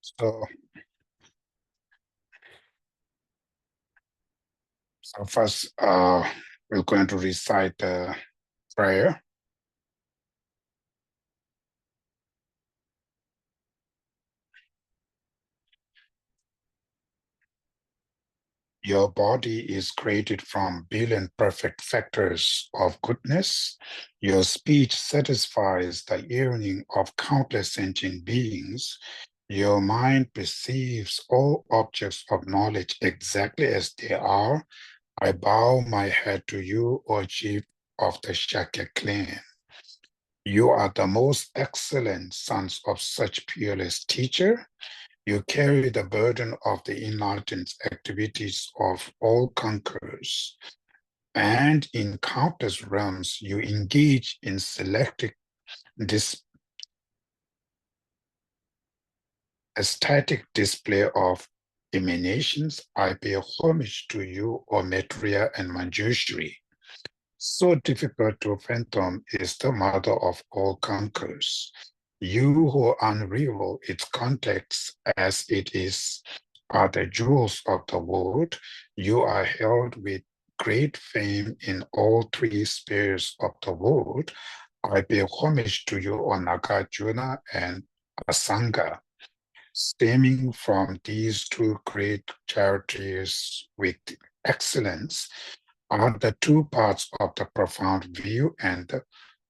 So, so first, we're going to recite the prayer. Your body is created from billion perfect factors of goodness. Your speech satisfies the yearning of countless sentient beings. Your mind perceives all objects of knowledge exactly as they are. I bow my head to you, O chief of the Shaka clan. You are the most excellent sons of such peerless teacher. You carry the burden of the enlightened activities of all conquerors. And in countless realms, you engage in selective this aesthetic display of emanations. I pay homage to you, O Maitreya and Manjushri. So difficult to fathom is the mother of all conquerors. You who unravel its context as it is are the jewels of the world. You are held with great fame in all three spheres of the world. I pay homage to you, O Nagarjuna and Asanga. Stemming from these two great charities with excellence, are the two parts of the profound view and the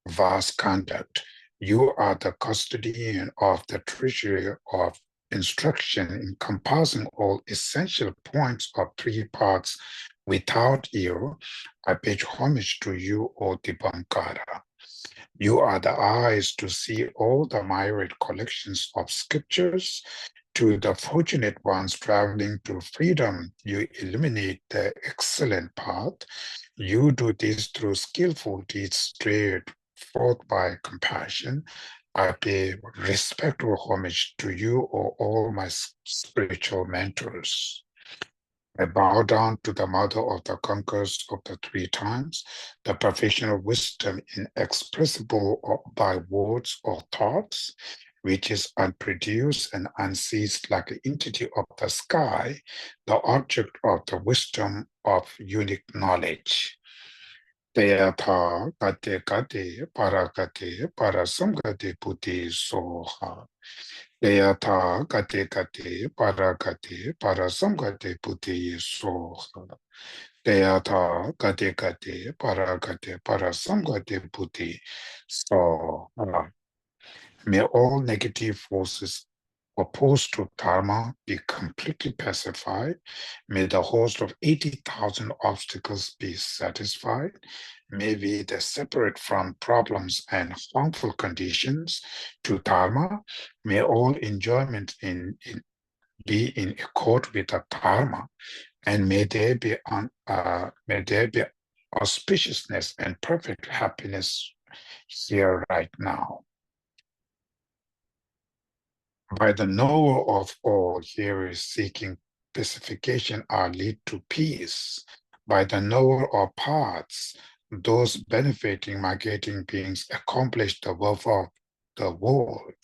vast conduct. You are the custodian of the treasury of instruction encompassing all essential points of three parts. Without you, I pay homage to you, O Dipankara. You are the eyes to see all the myriad collections of scriptures. To the fortunate ones traveling to freedom, you illuminate the excellent path. You do this through skillful deeds strayed forth by compassion. I pay respectful homage to you, or all my spiritual mentors. I bow down to the mother of the conquerors of the three times, the perfection of wisdom inexpressible by words or thoughts, which is unproduced and unceased like the entity of the sky, the object of the wisdom of unique knowledge. Teyatha kate kate parakate parasamgate puti soha. Teyatha kate kate parakate parasamgate puti soha. Teyatha kate kate parakate parasamgate puti soha. May all negative forces opposed to Dharma be completely pacified. May the host of 80,000 obstacles be satisfied. May we be separate from problems and harmful conditions to Dharma. May all enjoyment be in accord with the Dharma, and may there be auspiciousness and perfect happiness here right now. By the knower of all, here is seeking pacification are lead to peace. By the knower of paths, those benefiting migrating beings accomplish the work of the world.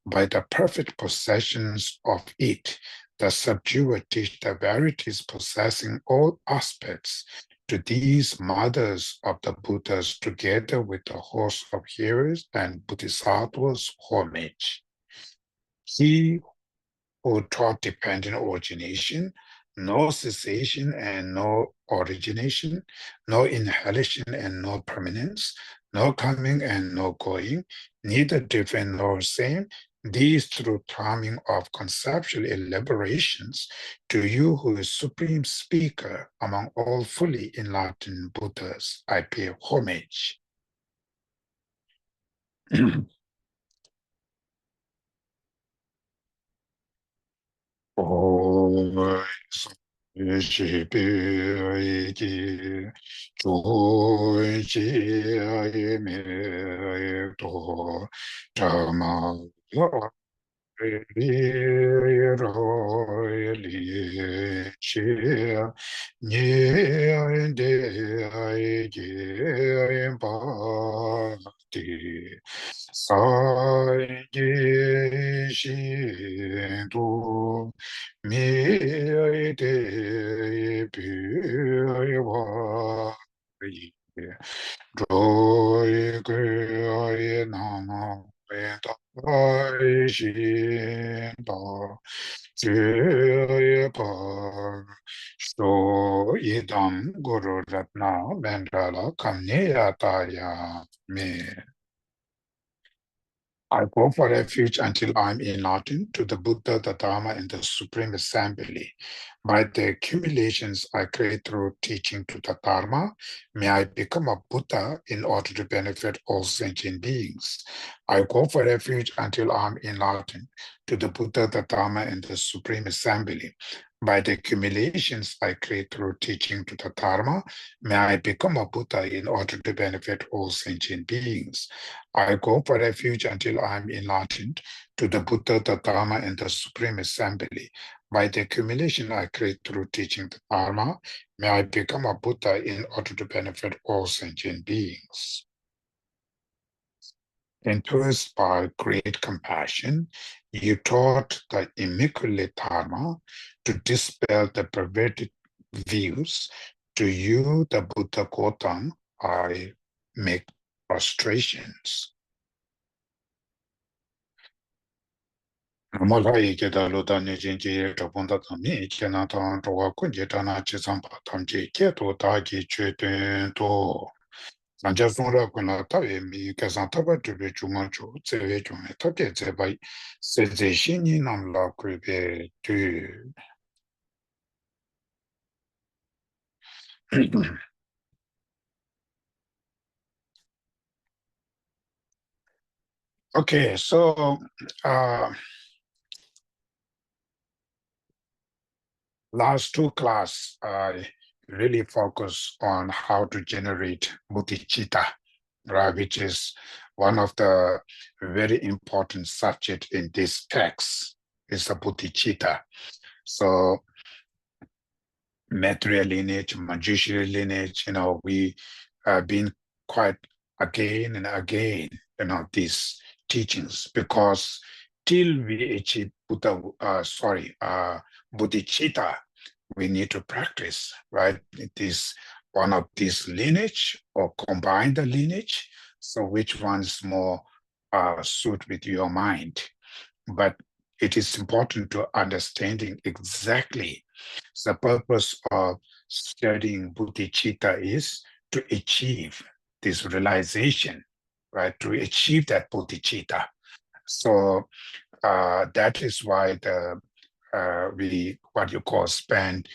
By the perfect possessions of it, the subduer teach the varieties possessing all aspects. To these mothers of the Buddhas, together with the host of hearers and bodhisattvas, homage. He who taught dependent origination, no cessation and no origination, no inhalation and no permanence, no coming and no going, neither different nor same, these through timing of conceptual elaborations, to you who is supreme speaker among all fully enlightened Buddhas, I pay homage. Oh, shi bi ji chu ji ai me do ma ri ro li chi ni de ai ji ba ti Sāyī shīntu mī te pīvā yī rōyī kūyī nāma tāyī shīntā chūyī pā shō yidam guru ratna vendrāla kamniya tāyā me. I go for refuge until I'm enlightened to the Buddha, the Dharma, and the Supreme Assembly. By the accumulations I create through teaching to the Dharma, may I become a Buddha in order to benefit all sentient beings. I go for refuge until I'm enlightened to the Buddha, the Dharma, and the Supreme Assembly. By the accumulations I create through teaching to the Dharma, may I become a Buddha in order to benefit all sentient beings. I go for refuge until I am enlightened to the Buddha, the Dharma, and the Supreme Assembly. By the accumulation I create through teaching the Dharma, may I become a Buddha in order to benefit all sentient beings. Enthused by great compassion, you taught the immaculate Dharma to dispel the perverted views. To you, the Buddha Gautam, I make prostrations. Molai ke da lo da ne jin ji to pon da mi ke na ta ro wa kun je ta na chi sam pa tam ji ke to da ji chue ten to san ja song ra kun na ta ye mi ke san ta ba tu be chu ma chu ze we chu me ta ke ze bai se ze shin ni nam la ku be tu. Okay, so last two class, I really focus on how to generate bodhicitta, right, which is one of the very important subject in this text, is the bodhicitta. So material lineage, Manjushri lineage, we have been quite again and again, these teachings, because till we achieve bodhicitta, we need to practice, right? It is one of these lineage or combine the lineage. So which one's more suit with your mind? But it is important to understanding exactly the purpose of studying bodhicitta is to achieve this realization, right? To achieve that bodhicitta. So that is why we what you call spend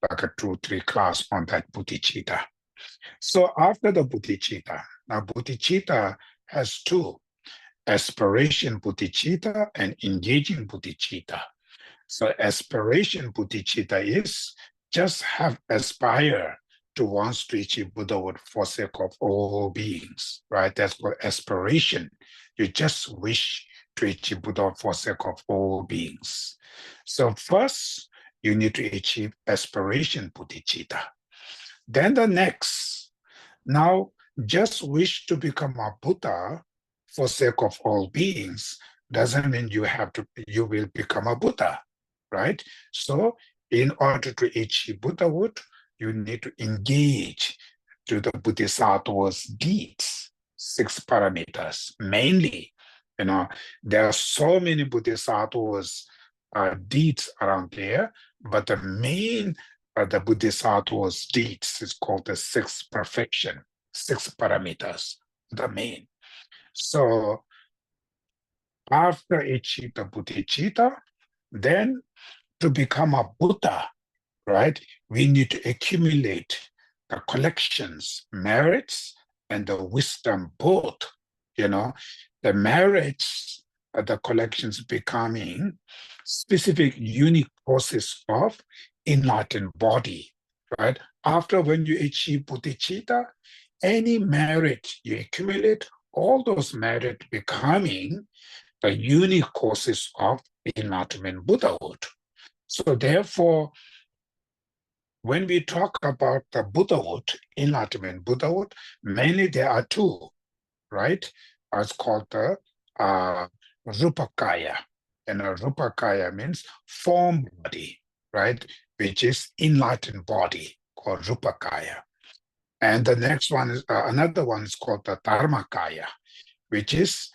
like a 2-3 class on that bodhicitta. So after the bodhicitta, now bodhicitta has two: aspiration bodhicitta and engaging bodhicitta. So aspiration bodhicitta is just have aspire to wants to achieve Buddhahood for sake of all beings, right? That's called aspiration. You just wish to achieve Buddha for sake of all beings. So first, you need to achieve aspiration bodhicitta. Then the next, now just wish to become a Buddha for sake of all beings doesn't mean you will become a Buddha, right? So in order to achieve Buddhahood, you need to engage to the Bodhisattva's deeds, 6 parameters. Mainly, there are so many Bodhisattvas deeds around there, but the main the Bodhisattva's deeds is called the 6 perfection, 6 parameters, the main. So after achieve the bodhicitta, then to become a Buddha, right, we need to accumulate the collections, merits, and the wisdom both. The merits, the collections becoming specific unique process of enlightened body, right? After when you achieve bodhicitta, any merit you accumulate, all those merit becoming the unique causes of enlightenment Buddhahood. So therefore, when we talk about the Buddhahood, enlightenment Buddhahood, mainly there are two, right? is called the Rupakaya. And Rupakaya means form body, right? Which is enlightened body, called Rupakaya. And the next one is another one is called the Dharmakaya, which is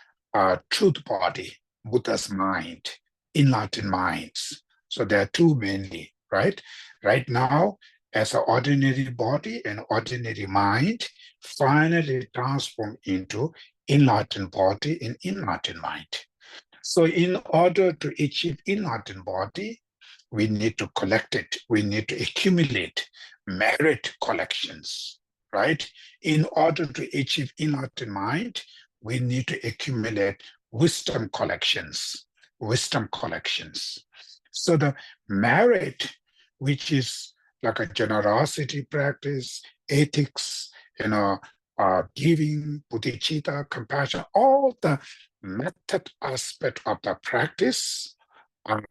truth body, Buddha's mind, enlightened minds. So there are two mainly, right? Right now, as an ordinary body and ordinary mind, finally transform into enlightened body and enlightened mind. So in order to achieve enlightened body, we need to collect it. We need to accumulate merit collections, right? In order to achieve enlightened mind, we need to accumulate wisdom collections, wisdom collections. So the merit, which is like a generosity practice, ethics, giving, bodhicitta, compassion, all the method aspect of the practice are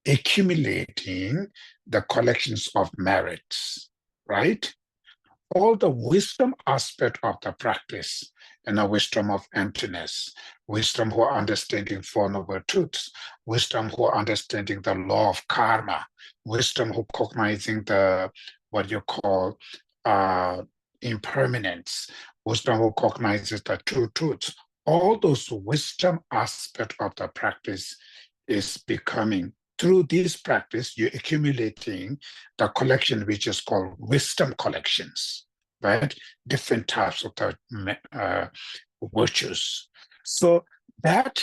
accumulating the collections of merits, right? All the wisdom aspect of the practice, and the wisdom of emptiness, wisdom who are understanding Four Noble Truths, wisdom who are understanding the law of karma, wisdom who cognizing the, what you call, impermanence, wisdom who cognizes the true truths. All those wisdom aspect of the practice is becoming, through this practice, you're accumulating the collection which is called wisdom collections, right? Different types of the virtues. So that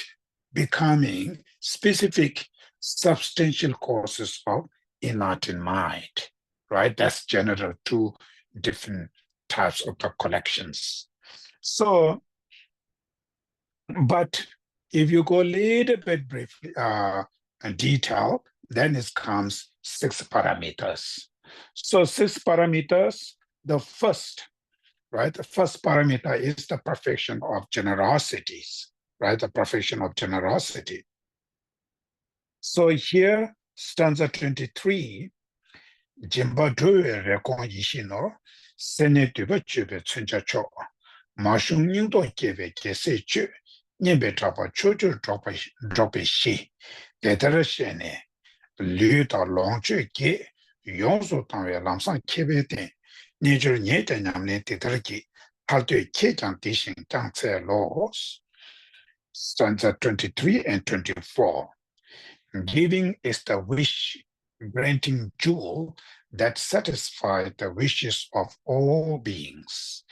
becoming specific substantial causes of enlightened mind, right? That's general two different types of the collections. So, but if you go a little bit briefly, in detail, then it comes 6 parameters. So 6 parameters, the first, right? The first parameter is the perfection of generosities, right? The perfection of generosity. So here, stanza 23, Jimba Due Rekon Yishino, Sene Duba Chube Tsunjacho, Mashung Nyingdo Keve Kese Chu, Nyebe Trapa Chuchu Drope Shi, Tetara Shene, Liu Da Long Chu Ki, Yonzo Tangwe Lamsan Kebe Ten, Nijur Nyete Nyamne Tetara Ki, Halte Kejang Tishin Tang Tse Laws, stanza 23 and 24. Giving is the wish-granting jewel that satisfies the wishes of all beings.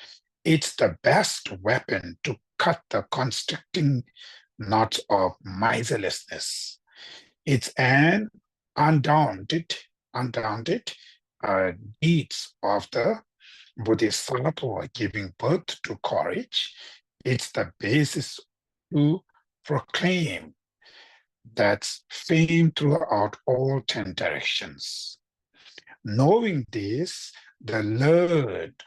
It's the best weapon to cut the constricting knots of miserlessness. It's an undaunted deeds of the Bodhisattva giving birth to courage. It's the basis to proclaim that's fame throughout all 10 directions. Knowing this, the learned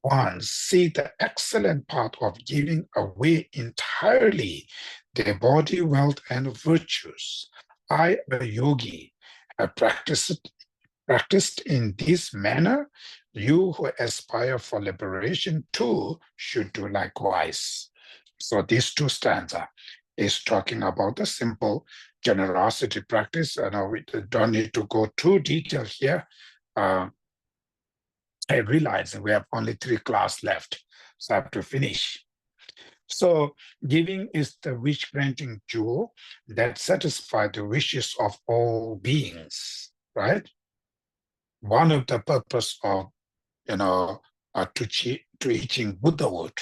ones see the excellent part of giving away entirely their body, wealth, and virtues. I, a yogi, have practiced in this manner. You who aspire for liberation too should do likewise. So these two stanzas is talking about the simple generosity practice. We don't need to go too detailed here. I realize we have only 3 classes left, so I have to finish. So giving is the wish-granting jewel that satisfies the wishes of all beings, right? One of the purpose of, teaching Buddhahood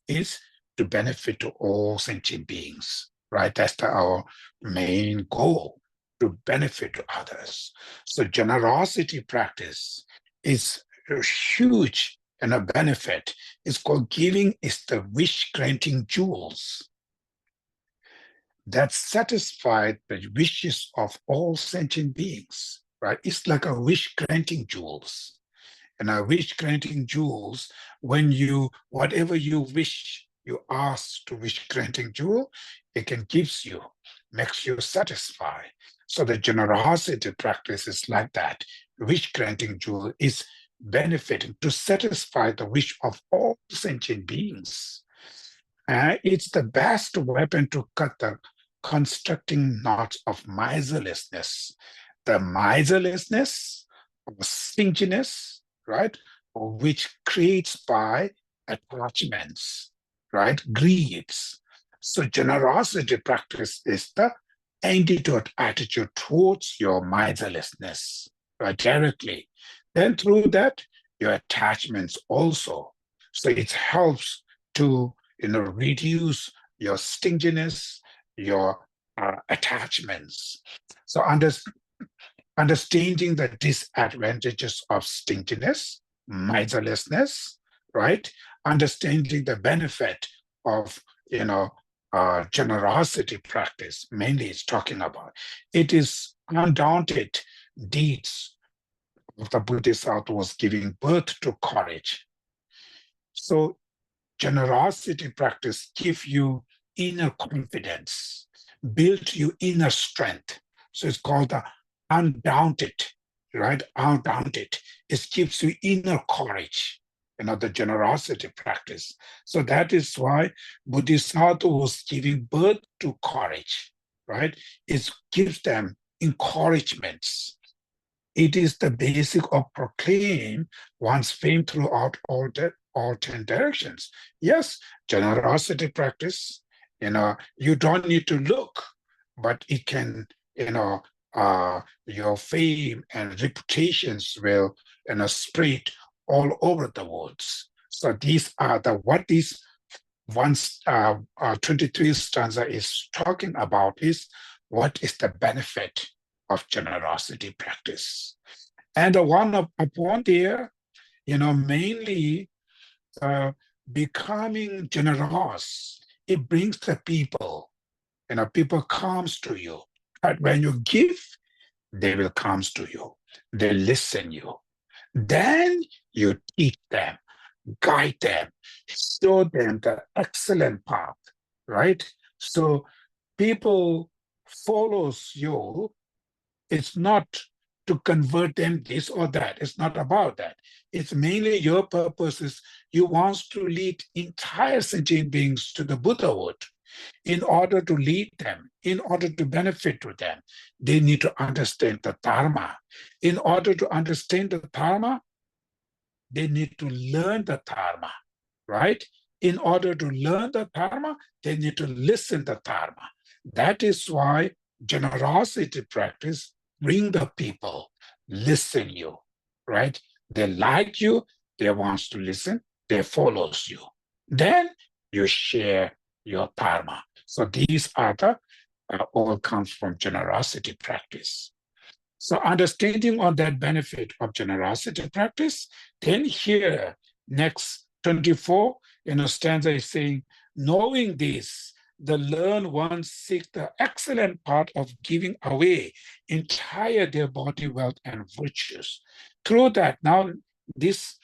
is to benefit to all sentient beings, right? That's our main goal, to benefit to others. So generosity practice is a huge and a benefit. It's called giving is the wish-granting jewels that satisfy the wishes of all sentient beings, right? It's like a wish-granting jewels. And a wish-granting jewels, when you, whatever you wish, you ask to wish-granting jewel, it can gives you, makes you satisfied. So the generosity practice is like that. Wish-granting jewel is benefiting to satisfy the wish of all sentient beings. It's the best weapon to cut the constructing knots of miserlessness. The miserlessness or stinginess, right? Which creates by attachments, right? Greeds. So generosity practice is the antidote attitude towards your miserlessness, right? Directly. Then through that, your attachments also. So it helps to reduce your stinginess, your attachments. So understanding the disadvantages of stinginess, miserlessness, right? Understanding the benefit of, generosity practice, mainly it's talking about. It is undaunted deeds of the Bodhisattva was giving birth to courage. So generosity practice give you inner confidence, build you inner strength. So it's called the undaunted, right? Undaunted. It gives you inner courage, the generosity practice. So that is why Bodhisattva was giving birth to courage, right? It gives them encouragements. It is the basic of proclaim one's fame throughout all 10 directions. Yes, generosity practice, you don't need to look, but it can, your fame and reputations will, spread all over the world. So these are what these 23 stanza is talking about is what is the benefit of generosity practice. And the one upon there, mainly becoming generous, it brings the people, people comes to you. But when you give, they will comes to you. They listen you. Then you teach them, guide them, show them the excellent path, right? So people follows you. It's not to convert them this or that. It's not about that. It's mainly your purpose is you want to lead entire sentient beings to the Buddhahood. In order to lead them, in order to benefit to them, they need to understand the Dharma. In order to understand the Dharma, they need to learn the Dharma, right? In order to learn the Dharma, they need to listen the Dharma. That is why generosity practice bring the people, listen you, right? They like you, they wants to listen, they follows you. Then you share your Dharma. So these are the all comes from generosity practice. So understanding on that benefit of generosity practice, then here, next 24, stanza is saying, knowing this, the learned ones seek the excellent part of giving away entire their body, wealth, and virtues. Through that, now this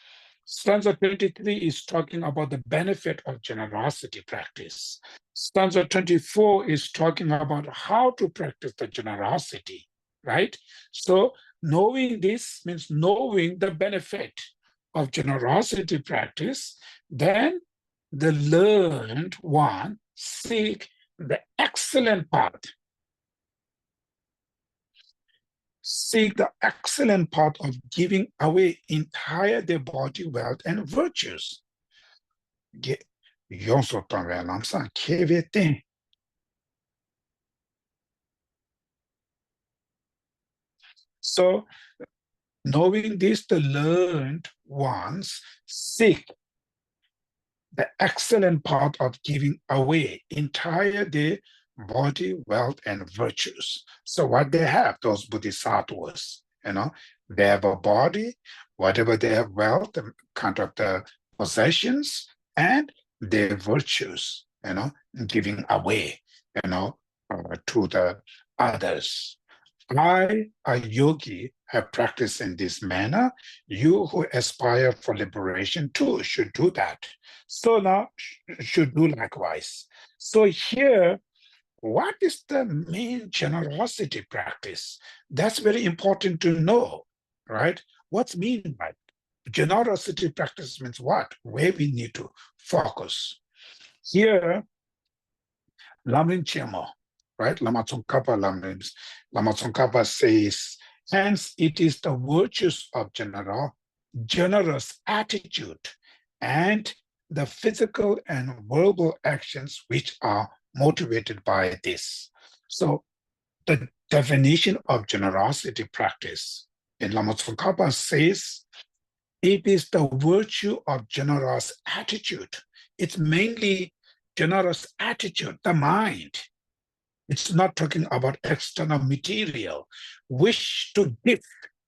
stanza 23 is talking about the benefit of generosity practice. Stanza 24 is talking about how to practice the generosity, right? So knowing this means knowing the benefit of generosity practice, then the learned one seek the excellent path. Seek the excellent path of giving away entire their body, wealth, and virtues. So knowing this, the learned ones seek the excellent part of giving away entire their body, wealth, and virtues. So what they have, those bodhisattvas, they have a body, whatever they have wealth, the kind of the possessions, and their virtues, giving away, to the others. I, a yogi, have practiced in this manner. You who aspire for liberation too should do that. So now should do likewise. So here, what is the main generosity practice? That's very important to know, right? What's mean by generosity practice means what? Where we need to focus. Here, Lamrim Chemo, right? Lama Tsongkhapa Lama Tsongkhapa says, hence it is the virtues of generous attitude and the physical and verbal actions which are motivated by this. So the definition of generosity practice in Lama Tsongkhapa says, it is the virtue of generous attitude. It's mainly generous attitude, the mind. It's not talking about external material. Wish to give,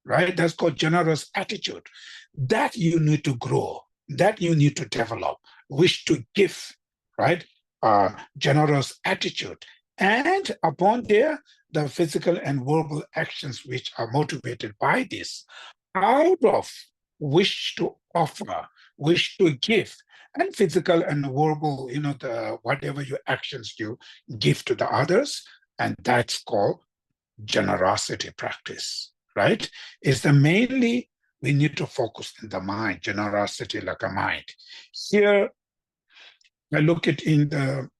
right? That's called generous attitude. That you need to grow, that you need to develop. Wish to give, right? Generous attitude. And upon there, the physical and verbal actions which are motivated by this, out of wish to offer, wish to give, and physical and verbal, the whatever your actions you give to the others, and that's called generosity practice, right? Is the mainly we need to focus in the mind, generosity like a mind. Here, I look at in the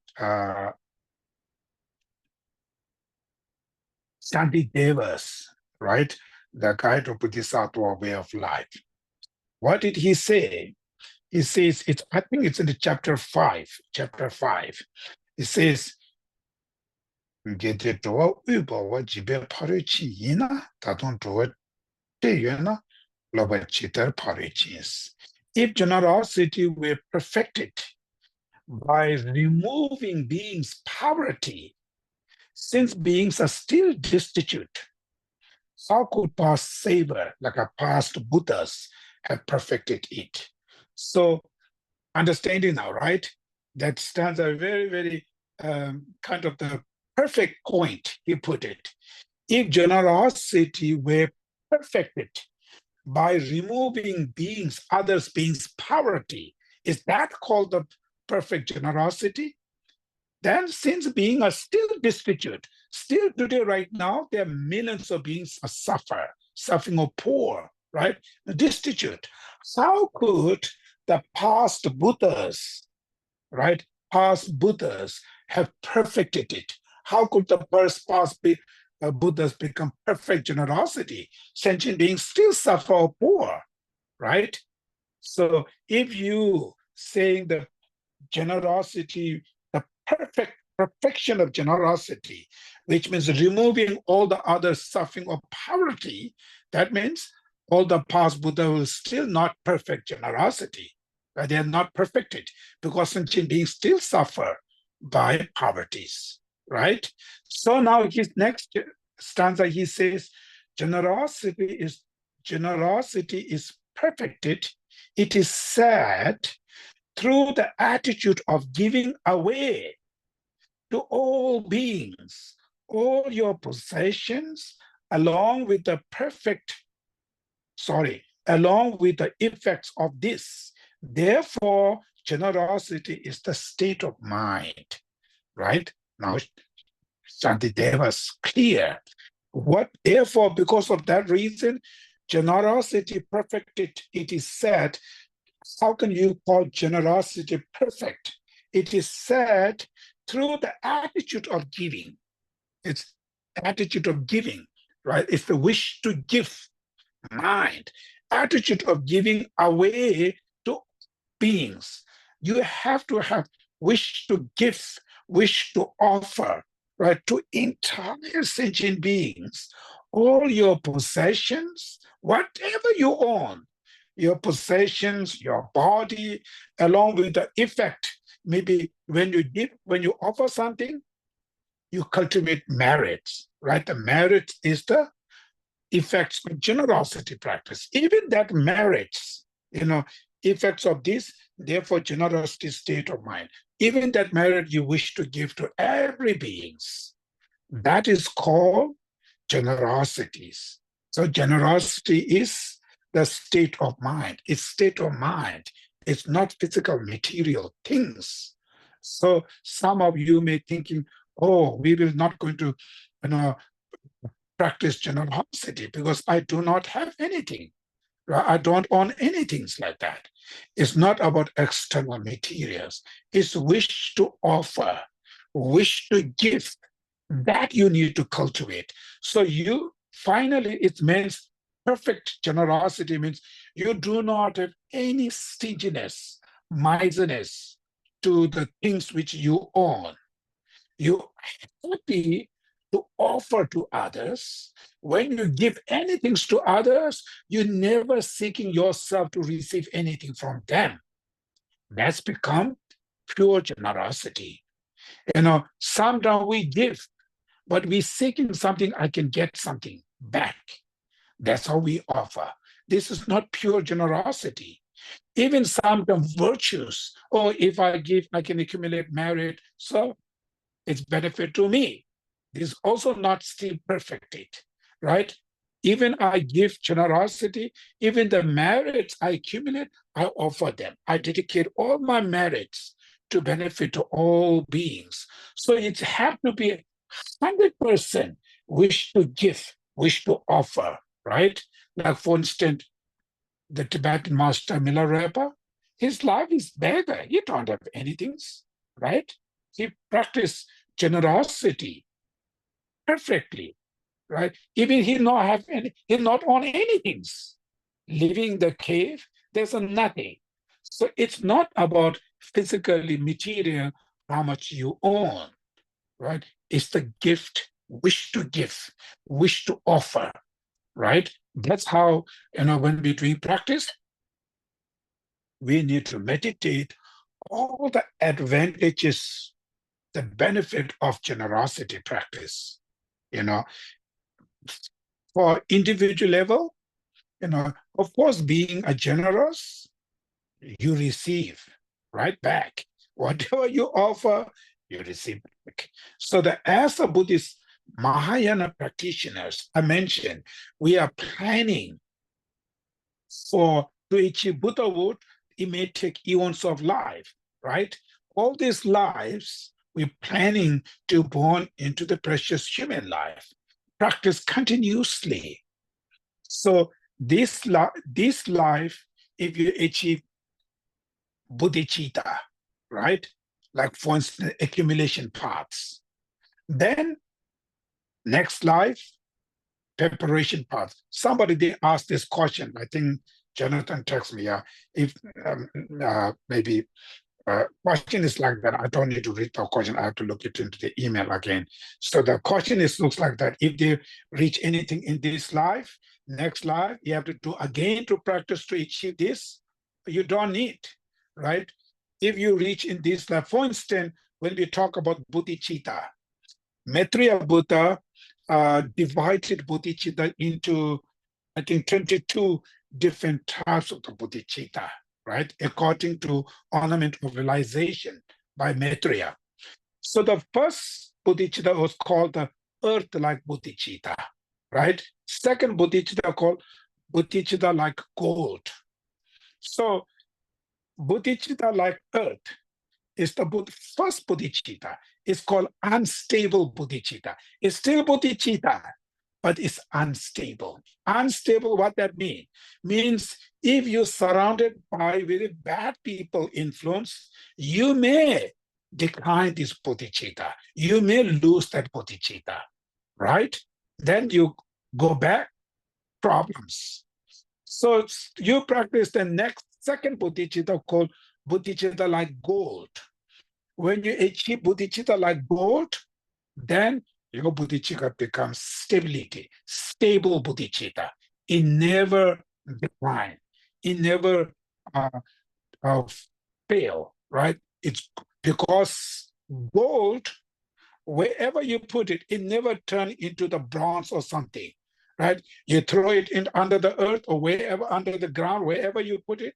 Shantidevas, right? The guide to Bodhisattva way of life. What did he say? He says, I think it's in the chapter 5. He says, if generosity were perfected by removing beings' poverty, since beings are still destitute, how could past savior, like a past Buddhas, have perfected it? So, understanding now, right? That stands a very, very kind of the perfect point, he put it. If generosity were perfected by removing others' beings' poverty, is that called the perfect generosity? Then since beings are still destitute, still today, right now, there are millions of beings are suffering or poor, right? Destitute. How could the past Buddhas, right? Past Buddhas have perfected it. How could the past Buddhas become perfect generosity? Sentient beings still suffer or poor, right? So if you saying the generosity, the perfection of generosity, which means removing all the other suffering or poverty, that means all the past Buddha will still not perfect generosity. They are not perfected because sentient beings still suffer by poverties, right? So now his next stanza, he says, generosity is perfected. It is said through the attitude of giving away to all beings all your possessions along with the effects of this. Therefore, generosity is the state of mind, right? Now, Shantideva's clear. Therefore, because of that reason, generosity perfected, it is said. How can you call generosity perfect? It is said through the attitude of giving. It's attitude of giving, right? It's the wish to give, mind, attitude of giving away to beings. You have to have wish to give, wish to offer, right, to entire sentient beings, all your possessions, whatever you own, your possessions, your body, along with the effect. Maybe when you offer something, you cultivate merit, right? The merit is the effects of generosity practice. Even that merits, effects of this, therefore generosity state of mind. Even that merit you wish to give to every beings, that is called generosities. So generosity is the state of mind. It's state of mind. It's not physical material things. So some of you may thinking, oh, we will not going to, practice generosity because I do not have anything. I don't own anything like that. It's not about external materials. It's wish to offer, wish to give. That you need to cultivate. So you finally, it means perfect generosity means you do not have any stinginess, miserness to the things which you own. You happy to offer to others. When you give anything to others, you're never seeking yourself to receive anything from them. That's become pure generosity. Sometimes we give, but we're seeking something, I can get something back. That's how we offer. This is not pure generosity. Even some virtues, or if I give, I can accumulate merit. So it's benefit to me. This is also not still perfected, right? Even I give generosity, even the merits I accumulate, I offer them. I dedicate all my merits to benefit to all beings. So it has to be 100% wish to give, wish to offer, right? Like, for instance, the Tibetan master Milarepa, his life is beggar. He don't have anything, right? He practiced generosity perfectly, right? Even he not have any, he not own anything. Living in the cave, there's a nothing. So it's not about physically material, how much you own, right? It's the gift, wish to give, wish to offer, right? That's how, when we're doing practice, we need to meditate all the advantages, the benefit of generosity practice, you know, for individual level, of course, being a generous, you receive right back. Whatever you offer, you receive back. So as a Buddhist Mahayana practitioners, I mentioned, we are planning to achieve Buddhahood. It may take eons of life, right? All these lives, we're planning to born into the precious human life, practice continuously. So this life, if you achieve bodhicitta, right? Like, for instance, accumulation paths. Then next life, preparation path. Somebody did ask this question. I think Jonathan texted me. If maybe question is like that. I don't need to read the question. I have to look it into the email again. So the question looks like that. If they reach anything in this life, next life, you have to do again to practice to achieve this. You don't need, right? If you reach in this life, for instance, when we talk about bodhicitta, Maitreya Buddha divided bodhicitta into, I think, 22 different types of the bodhicitta, right? According to ornament of realization by Maitreya. So the first bodhicitta was called the earth-like bodhicitta, right? Second bodhicitta called bodhicitta like gold. So bodhicitta like earth is the first bodhicitta. It's called unstable bodhicitta. It's still bodhicitta, but it's unstable. Unstable, what that means? Means if you're surrounded by very bad people influence, you may decline this bodhicitta. You may lose that bodhicitta, right? Then you go back, problems. So you practice the next second bodhicitta called bodhicitta like gold. When you achieve bodhicitta like gold, then your bodhicitta becomes stability, stable bodhicitta. It never decline. It never uh, fail, right? It's because gold, wherever you put it, it never turns into the bronze or something, right? You throw it in under the earth or wherever under the ground, wherever you put it,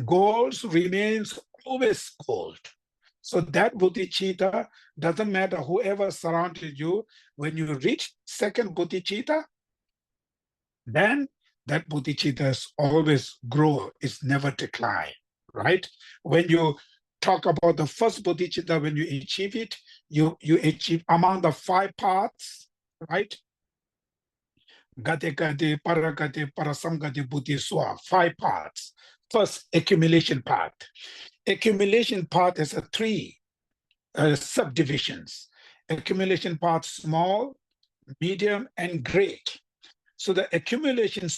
gold remains always gold. So that bodhicitta doesn't matter whoever surrounded you. When you reach second bodhicitta, then that bodhicitta always grow. It's never decline, right? When you talk about the first bodhicitta, when you achieve it, you achieve among the 5 paths, right? Gati Gati, Paragati, Parasamgati, Buddhi, Swa, 5 parts. First, accumulation part. Accumulation part is a 3 subdivisions. Accumulation part small, medium, and great. So the accumulation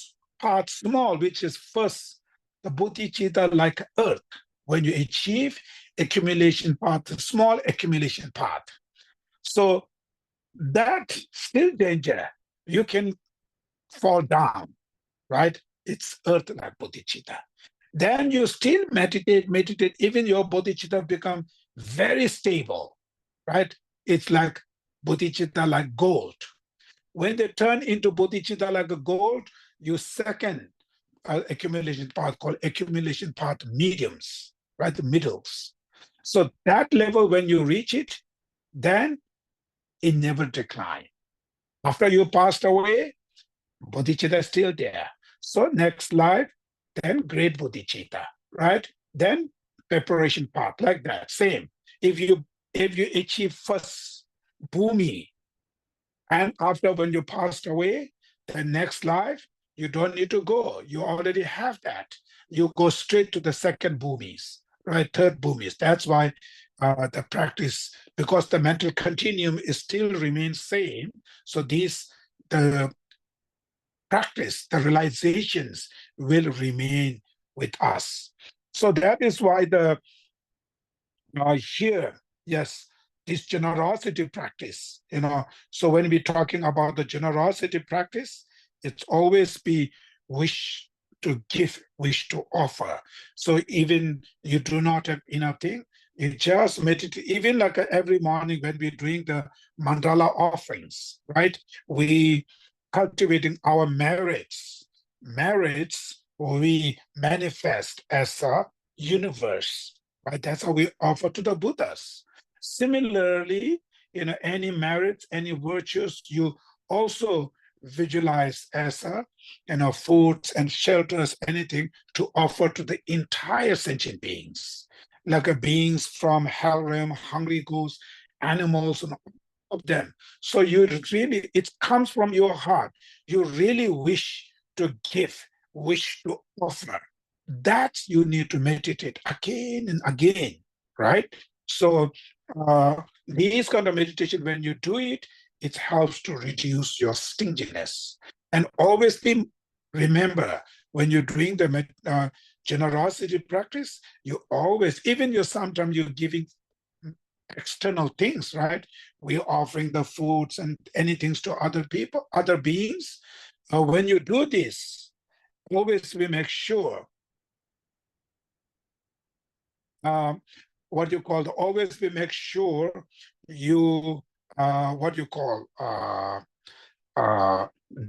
part small, which is first the bodhicitta like earth. When you achieve accumulation part, the small accumulation part. So that still danger. You can fall down, right? It's earth like bodhicitta. Then you still meditate, even your bodhicitta become very stable, right? It's like bodhicitta like gold. When they turn into bodhicitta like a gold, you second accumulation part called accumulation part mediums, right? The middles. So that level, when you reach it, then it never decline. After you passed away, bodhicitta is still there. So next life, then great bodhicitta, right? Then preparation part, like that. Same. If you achieve first bhumi, and after when you passed away, the next life, you don't need to go. You already have that. You go straight to the second bhumis, right? Third bhumis. That's why the practice, because the mental continuum is still remains same. So the practice, the realizations will remain with us. So that is why the here, yes, this generosity practice, so when we're talking about the generosity practice, it's always be wish to give, wish to offer. So even you do not have enough thing, you just meditate, even like every morning when we're doing the mandala offerings, right? We cultivating our merits. Merits we manifest as a universe, right? That's how we offer to the Buddhas. Similarly, any merits, any virtues, you also visualize as foods and shelters, anything to offer to the entire sentient beings, like beings from hell realm, hungry ghosts, animals, and all of them. So you really, it comes from your heart. You really wish to give, wish to offer. That you need to meditate again and again, right? So these kind of meditation, when you do it, it helps to reduce your stinginess. And always remember, when you're doing the generosity practice, you always, even you sometimes you're giving external things, right? We're offering the foods and anything to other people, other beings. When you do this, always we make sure what you call always we make sure you what you call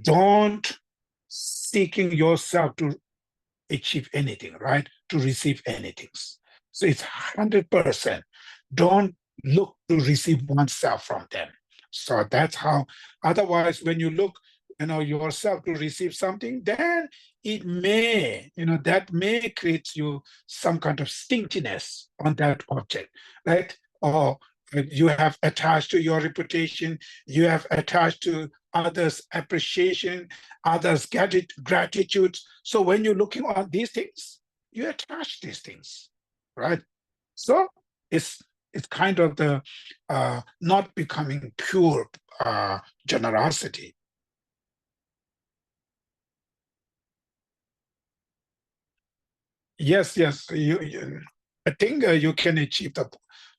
don't seeking yourself to achieve anything, right? To receive anything. So it's 100%. Don't look to receive oneself from them. So that's how, otherwise, when you look, yourself to receive something, then it may, that may create you some kind of stinginess on that object, right? Or you have attached to your reputation, you have attached to others' appreciation, others' gratitude. So when you're looking on these things, you attach these things, right? So it's kind of the not becoming pure generosity. Yes, yes. I think you can achieve the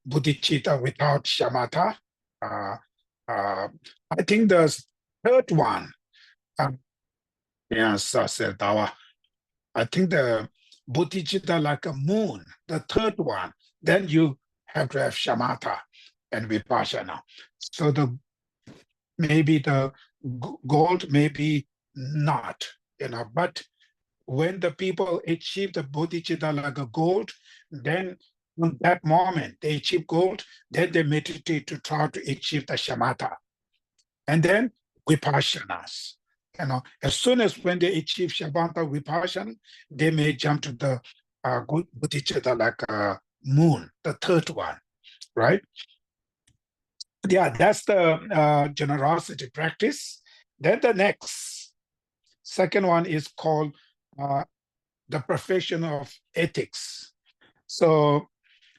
bodhicitta without shamatha. Uh, I think the third one, um, yes, I think the bodhicitta like a moon, the third one, then you have to have shamatha and vipassana. So maybe the gold, maybe not, but when the people achieve the bodhicitta like a gold, then on that moment they achieve gold, then they meditate to try to achieve the shamatha. And then vipassanas. As soon as when they achieve shamatha vipassana, they may jump to the bodhicitta like a moon, the third one, right? Yeah, that's the generosity practice. Then the next. Second one is called the perfection of ethics. So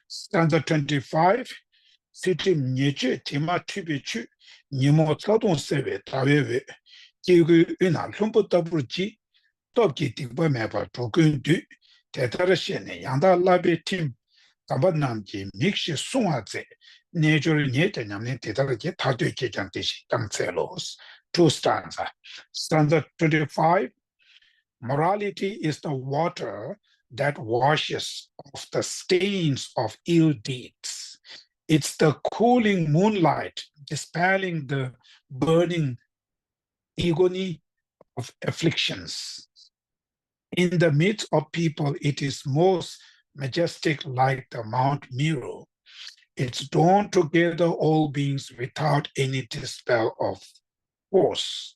stanza 25, Siti Myeche Tima Tibichu, Nimo Tsadon Seve Tawewe, Kigu Una Lumpo Tabuji, Toki Tikba Meba Tokun Du, Tetarashene, Yanda Labe Tim, Tabanamji, Mixi Sungaze, Nature Nyeta Yamne Tetaraki, Tatu Kikantishi, Tangcelos. Two stanza. Stanza 25, morality is the water that washes off the stains of ill deeds. It's the cooling moonlight dispelling the burning agony of afflictions. In the midst of people, it is most majestic like the Mount Meru. It's drawn together all beings without any dispel of force.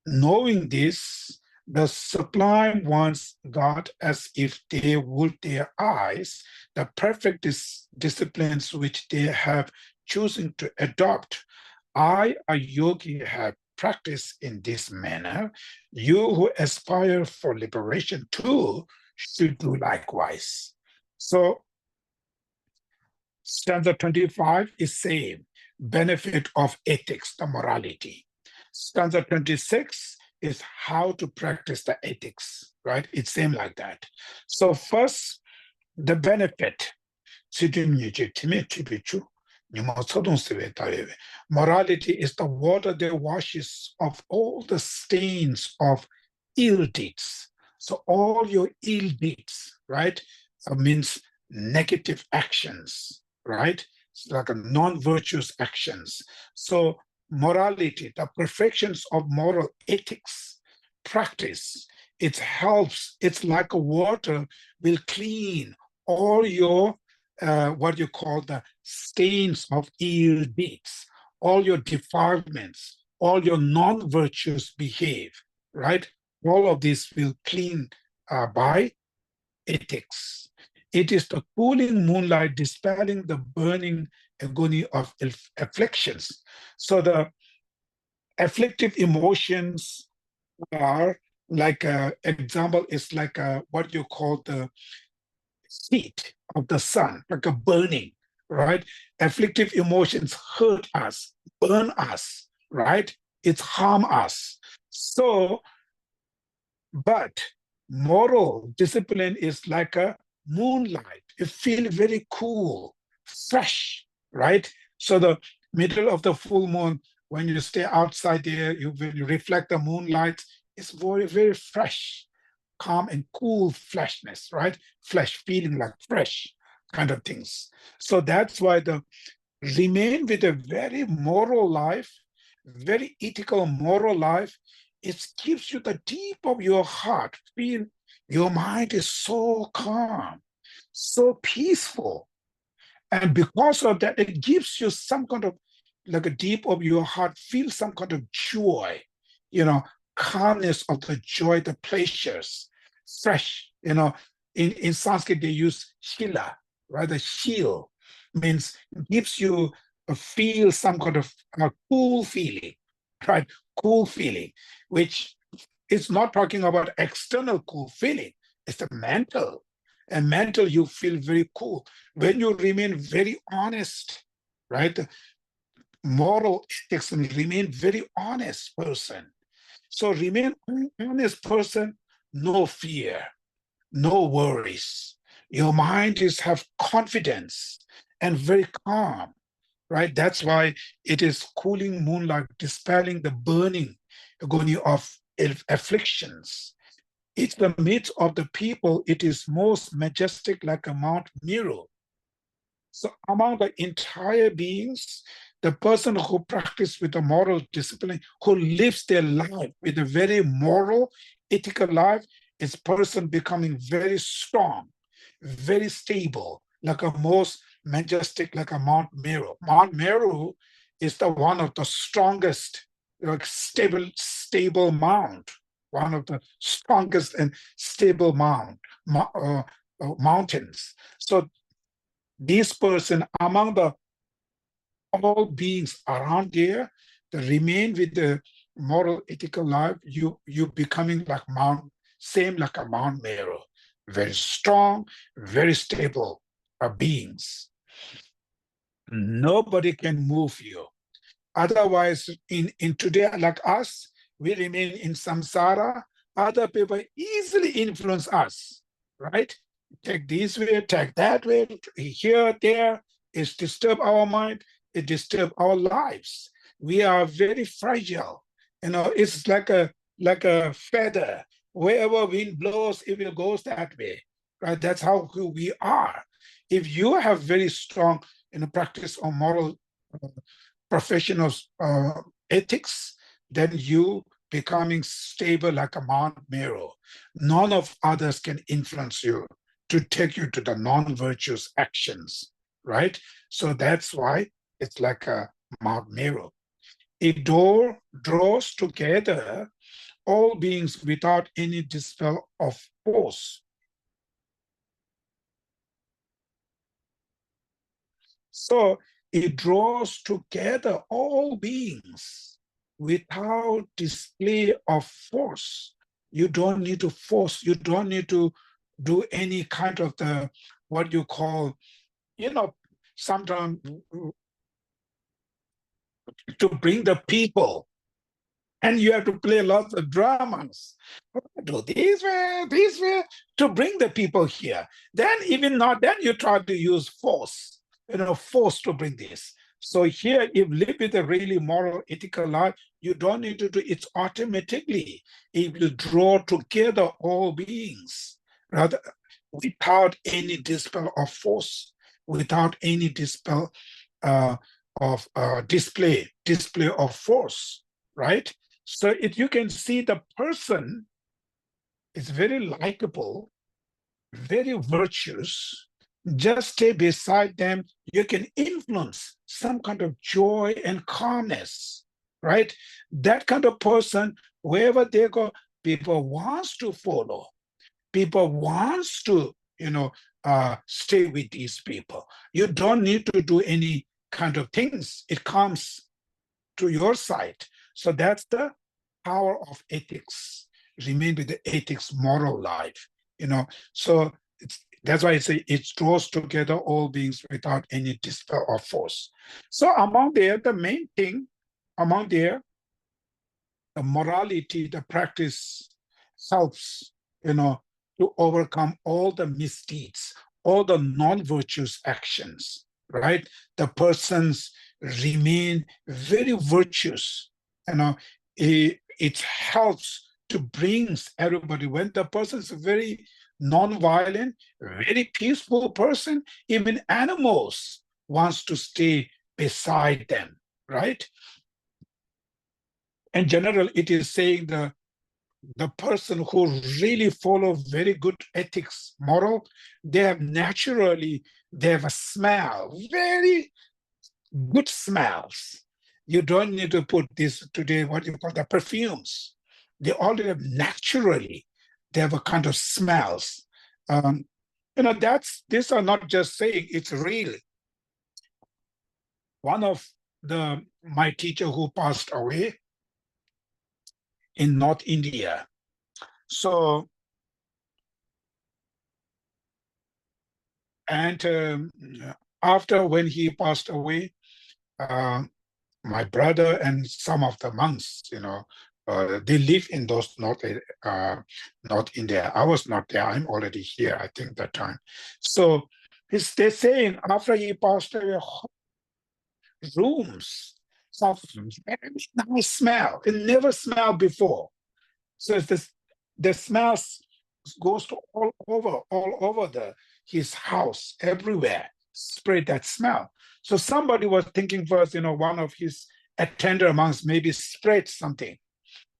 Knowing this, the sublime ones guard as if they would their eyes the perfect disciplines which they have chosen to adopt. I, a yogi, have practiced in this manner. You who aspire for liberation too should do likewise. So stanza 25 is saying benefit of ethics, the morality. Stanza 26 is how to practice the ethics, right? It's same like that. So first, the benefit. Morality is the water that washes off all the stains of ill deeds. So all your ill deeds, right, means negative actions, right? It's like a non-virtuous actions. So morality, the perfections of moral ethics, practice, it helps, it's like a water will clean all your what you call the stains of ill deeds, all your defilements, all your non-virtuous behave, right? All of this will clean by ethics. It is the cooling moonlight dispelling the burning agony of afflictions. So the afflictive emotions are like example is like what you call the heat of the sun, like a burning, right? Afflictive emotions hurt us, burn us, right? It harm us. So, but moral discipline is like a moonlight. It feels very cool, fresh, right? So the middle of the full moon, when you stay outside there, you reflect the moonlight, it's very, very fresh, calm and cool fleshness, right? Flesh feeling like fresh kind of things. So that's why the remain with a very moral life, very ethical moral life. It gives you the deep of your heart. Feel your mind is so calm, so peaceful. And because of that, it gives you some kind of, like a deep of your heart, feel some kind of joy, calmness of the joy, the pleasures, fresh, in Sanskrit, they use shila, right? The shil means gives you feel some kind of cool feeling, right? Cool feeling, which is not talking about external cool feeling. It's the mental. And mental, you feel very cool. When you remain very honest, right? Moral ethics and remain very honest person. So remain honest person, no fear, no worries. Your mind is have confidence and very calm, right? That's why it is cooling moonlight, dispelling the burning agony of afflictions. It's the midst of the people, it is most majestic like a Mount Meru. So among the entire beings, the person who practices with a moral discipline, who lives their life with a very moral, ethical life, is person becoming very strong, very stable, like a most majestic, like a Mount Meru. Mount Meru is the one of the strongest, like stable mount, one of the strongest and stable mountains. So this person among the all beings around there, they remain with the moral ethical life, you becoming like same like a Mount Meru, very strong, very stable beings. Nobody can move you. Otherwise, in today, like us, we remain in samsara. Other people easily influence us, right? Take this way, take that way, here, there. It's disturb our mind. It disturb our lives. We are very fragile. It's like a feather. Wherever wind blows, it will goes that way, right? That's how who we are. If you have very strong practice on moral profession of ethics, then you becoming stable like a Mount Meru. None of others can influence you to take you to the non-virtuous actions, right? So that's why it's like a Mount Meru. It draws together all beings without any dispel of force. So it draws together all beings without display of force. You don't need to force, you don't need to do any kind of what you call, sometimes to bring the people, and you have to play lots of dramas. Do this way, to bring the people here. Then even not, then you try to use force, force to bring this. So here, if live with a really moral, ethical life, you don't need to do it automatically. It will draw together all beings, rather without any dispel of force, without any dispel of display of force, right? So you can see the person is very likable, very virtuous. Just stay beside them. You can influence some kind of joy and calmness, right? That kind of person, wherever they go, people wants to follow. People wants to, stay with these people. You don't need to do any kind of things. It comes to your side. So that's the power of ethics. Remain with the ethics, moral life. So that's why it draws together all beings without any dispel of force. So the main thing the morality, the practice helps, to overcome all the misdeeds, all the non-virtuous actions, right? The persons remain very virtuous. It helps to bring everybody. When the person is very non-violent, very peaceful person, even animals wants to stay beside them, right? In general, it is saying the person who really follow very good ethics, moral, they have a smell, very good smells. You don't need to put this today, what you call the perfumes. They already have naturally, they have a kind of smells. These are not just saying, it's real. One of my teacher who passed away in North India. So, and after when he passed away, my brother and some of the monks, they live in those North India. I was not there. I'm already here, I think, that time. So they're saying after he passed away, rooms of very nice smell. It never smelled before. So it's the smell goes to all over his house, everywhere, spread that smell. So somebody was thinking first, one of his attender monks maybe sprayed something.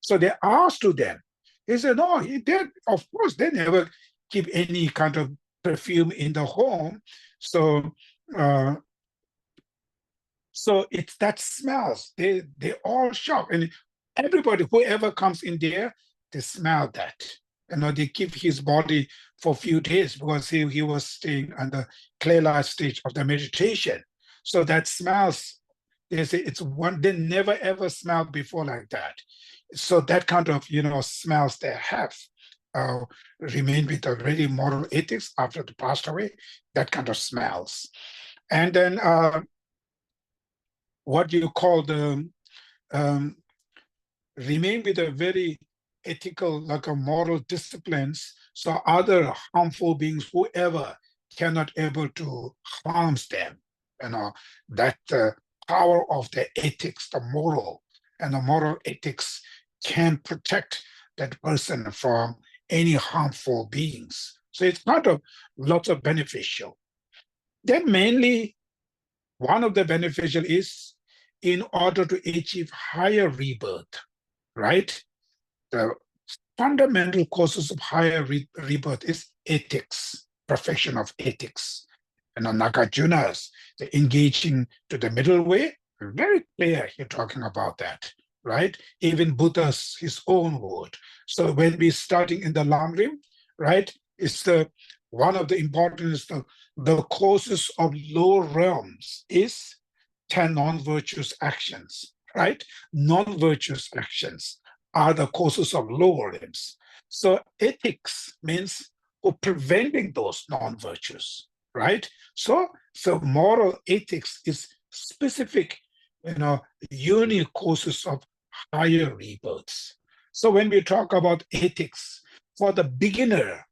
So they asked to them. He said, no, he did. Of course, they never keep any kind of perfume in the home. So it's that smells. They all shock. And everybody, whoever comes in there, they smell that. They keep his body for a few days because he was staying on the clear light stage of the meditation. So that smells They say it's one, they never ever smelled before like that. So that kind of, smells they have remain with already moral ethics after they passed away, that kind of smells. And then what you call the um, remain with a very ethical, like a moral disciplines, so other harmful beings, whoever, cannot able to harms them. That power of the ethics, the moral, and the moral ethics can protect that person from any harmful beings. So it's not a lot of beneficial. Then mainly one of the beneficial is in order to achieve higher rebirth, right? The fundamental causes of higher rebirth is ethics, perfection of ethics. Nagarjuna's the engaging to the middle way, very clear here talking about that, right? Even Buddha's his own word. So when we're starting in the long rim, right, it's the one of the important is the causes of lower realms is 10 non-virtuous actions, right? Non-virtuous actions are the causes of lower realms. So ethics means for preventing those non-virtues, right? So moral ethics is specific, unique causes of higher rebirths. So when we talk about ethics, for the beginner,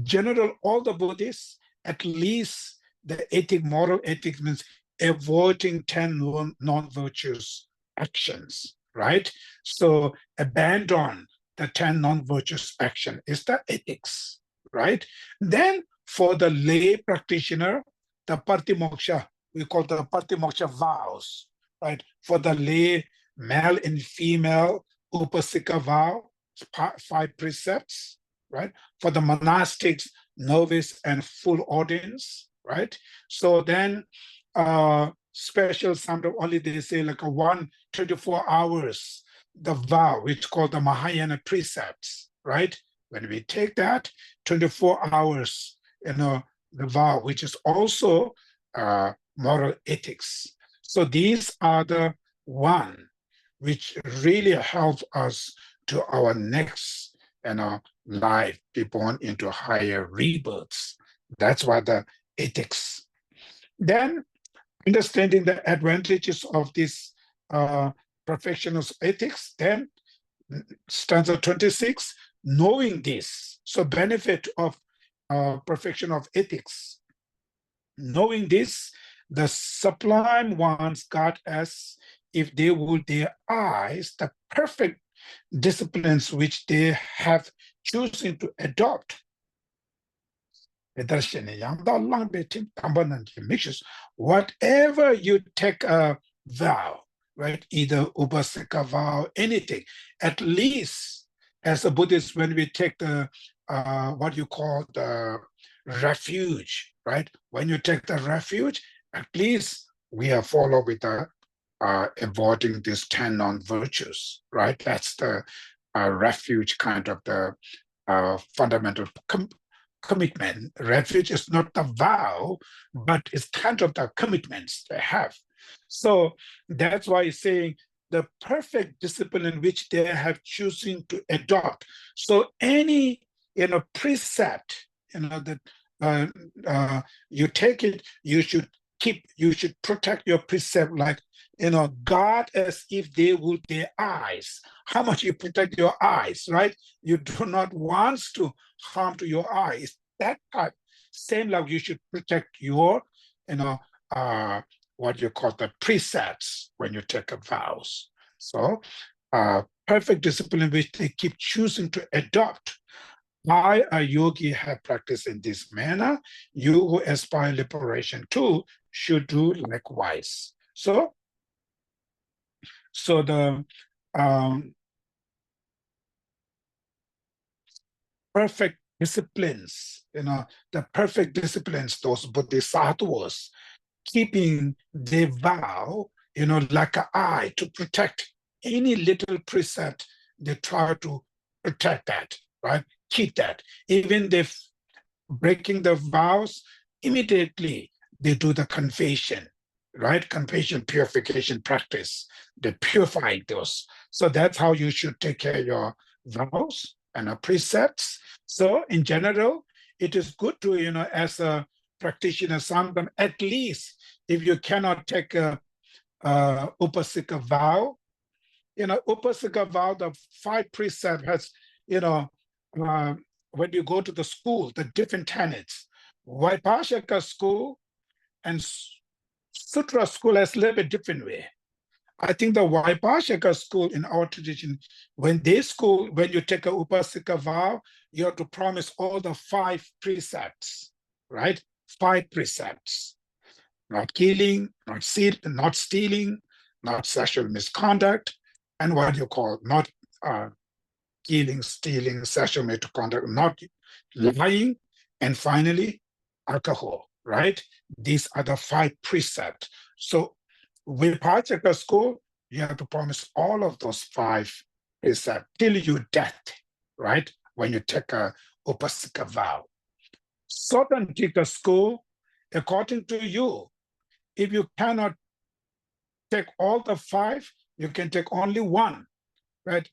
general, all the Buddhists, at least the moral ethics means avoiding 10 non-virtuous actions, right? So abandon the 10 non-virtuous action is the ethics, right? Then for the lay practitioner, the patimoksha, we call the patimoksha vows, right? For the lay male and female upasika vow, 5 precepts, right? For the monastics, novice and full audience, right? So then special sometimes only they say like a 124 hours, the vow, which called the Mahayana precepts, right? When we take that 24 hours, the vow, which is also moral ethics. So these are the one which really help us to our next life, be born into higher rebirths. That's why the ethics. Then understanding the advantages of this perfection of ethics, then stanza 26, knowing this, so benefit of perfection of ethics. Knowing this, the sublime ones got as if they would their eyes the perfect disciplines which they have chosen to adopt. Whatever you take a vow, right? Either upasika vow, anything, at least as a Buddhist, when we take the what you call the refuge, right? When you take the refuge, at least we are followed with the avoiding these 10 non-virtues, right? That's the refuge kind of the fundamental commitment. Refuge is not the vow, but it's kind of the commitments they have. So that's why he's saying the perfect discipline in which they have chosen to adopt. So any precept, that you take it, you should protect your precept like guard as if they would their eyes. How much you protect your eyes, right? You do not want to harm to your eyes. That type, same like you should protect your, what you call the precepts when you take a vows. So perfect discipline which they keep choosing to adopt. I, a yogi, have practiced in this manner. You who aspire liberation too should do likewise. So the perfect disciplines, the perfect disciplines, those bodhisattvas, keeping their vow, like an eye to protect any little precept, they try to protect that, right? Keep that. Even if breaking the vows, immediately they do the confession, right? Compassion purification practice, the purifying those. So that's how you should take care of your vows and precepts. So in general, it is good to, as a practitioner, sometimes at least if you cannot take a Upasika vow, Upasika vow, the 5 precept has, uh, when you go to the school, the different tenets. Vaipashika school and Sutra school has a little bit different way. I think the Vaipashika school in our tradition, when you take a Upasika vow, you have to promise all the 5 precepts, right? 5 precepts. Not killing, not stealing, not sexual misconduct, and what you call not killing, stealing, sexual misconduct, not lying, and finally, alcohol, right? These are the 5 precepts. So with Vipassana school, you have to promise all of those 5 precepts till your death, right? When you take a Upasika vow. Southern Tika school, according to you, if you cannot take all the 5, you can take only 1, right?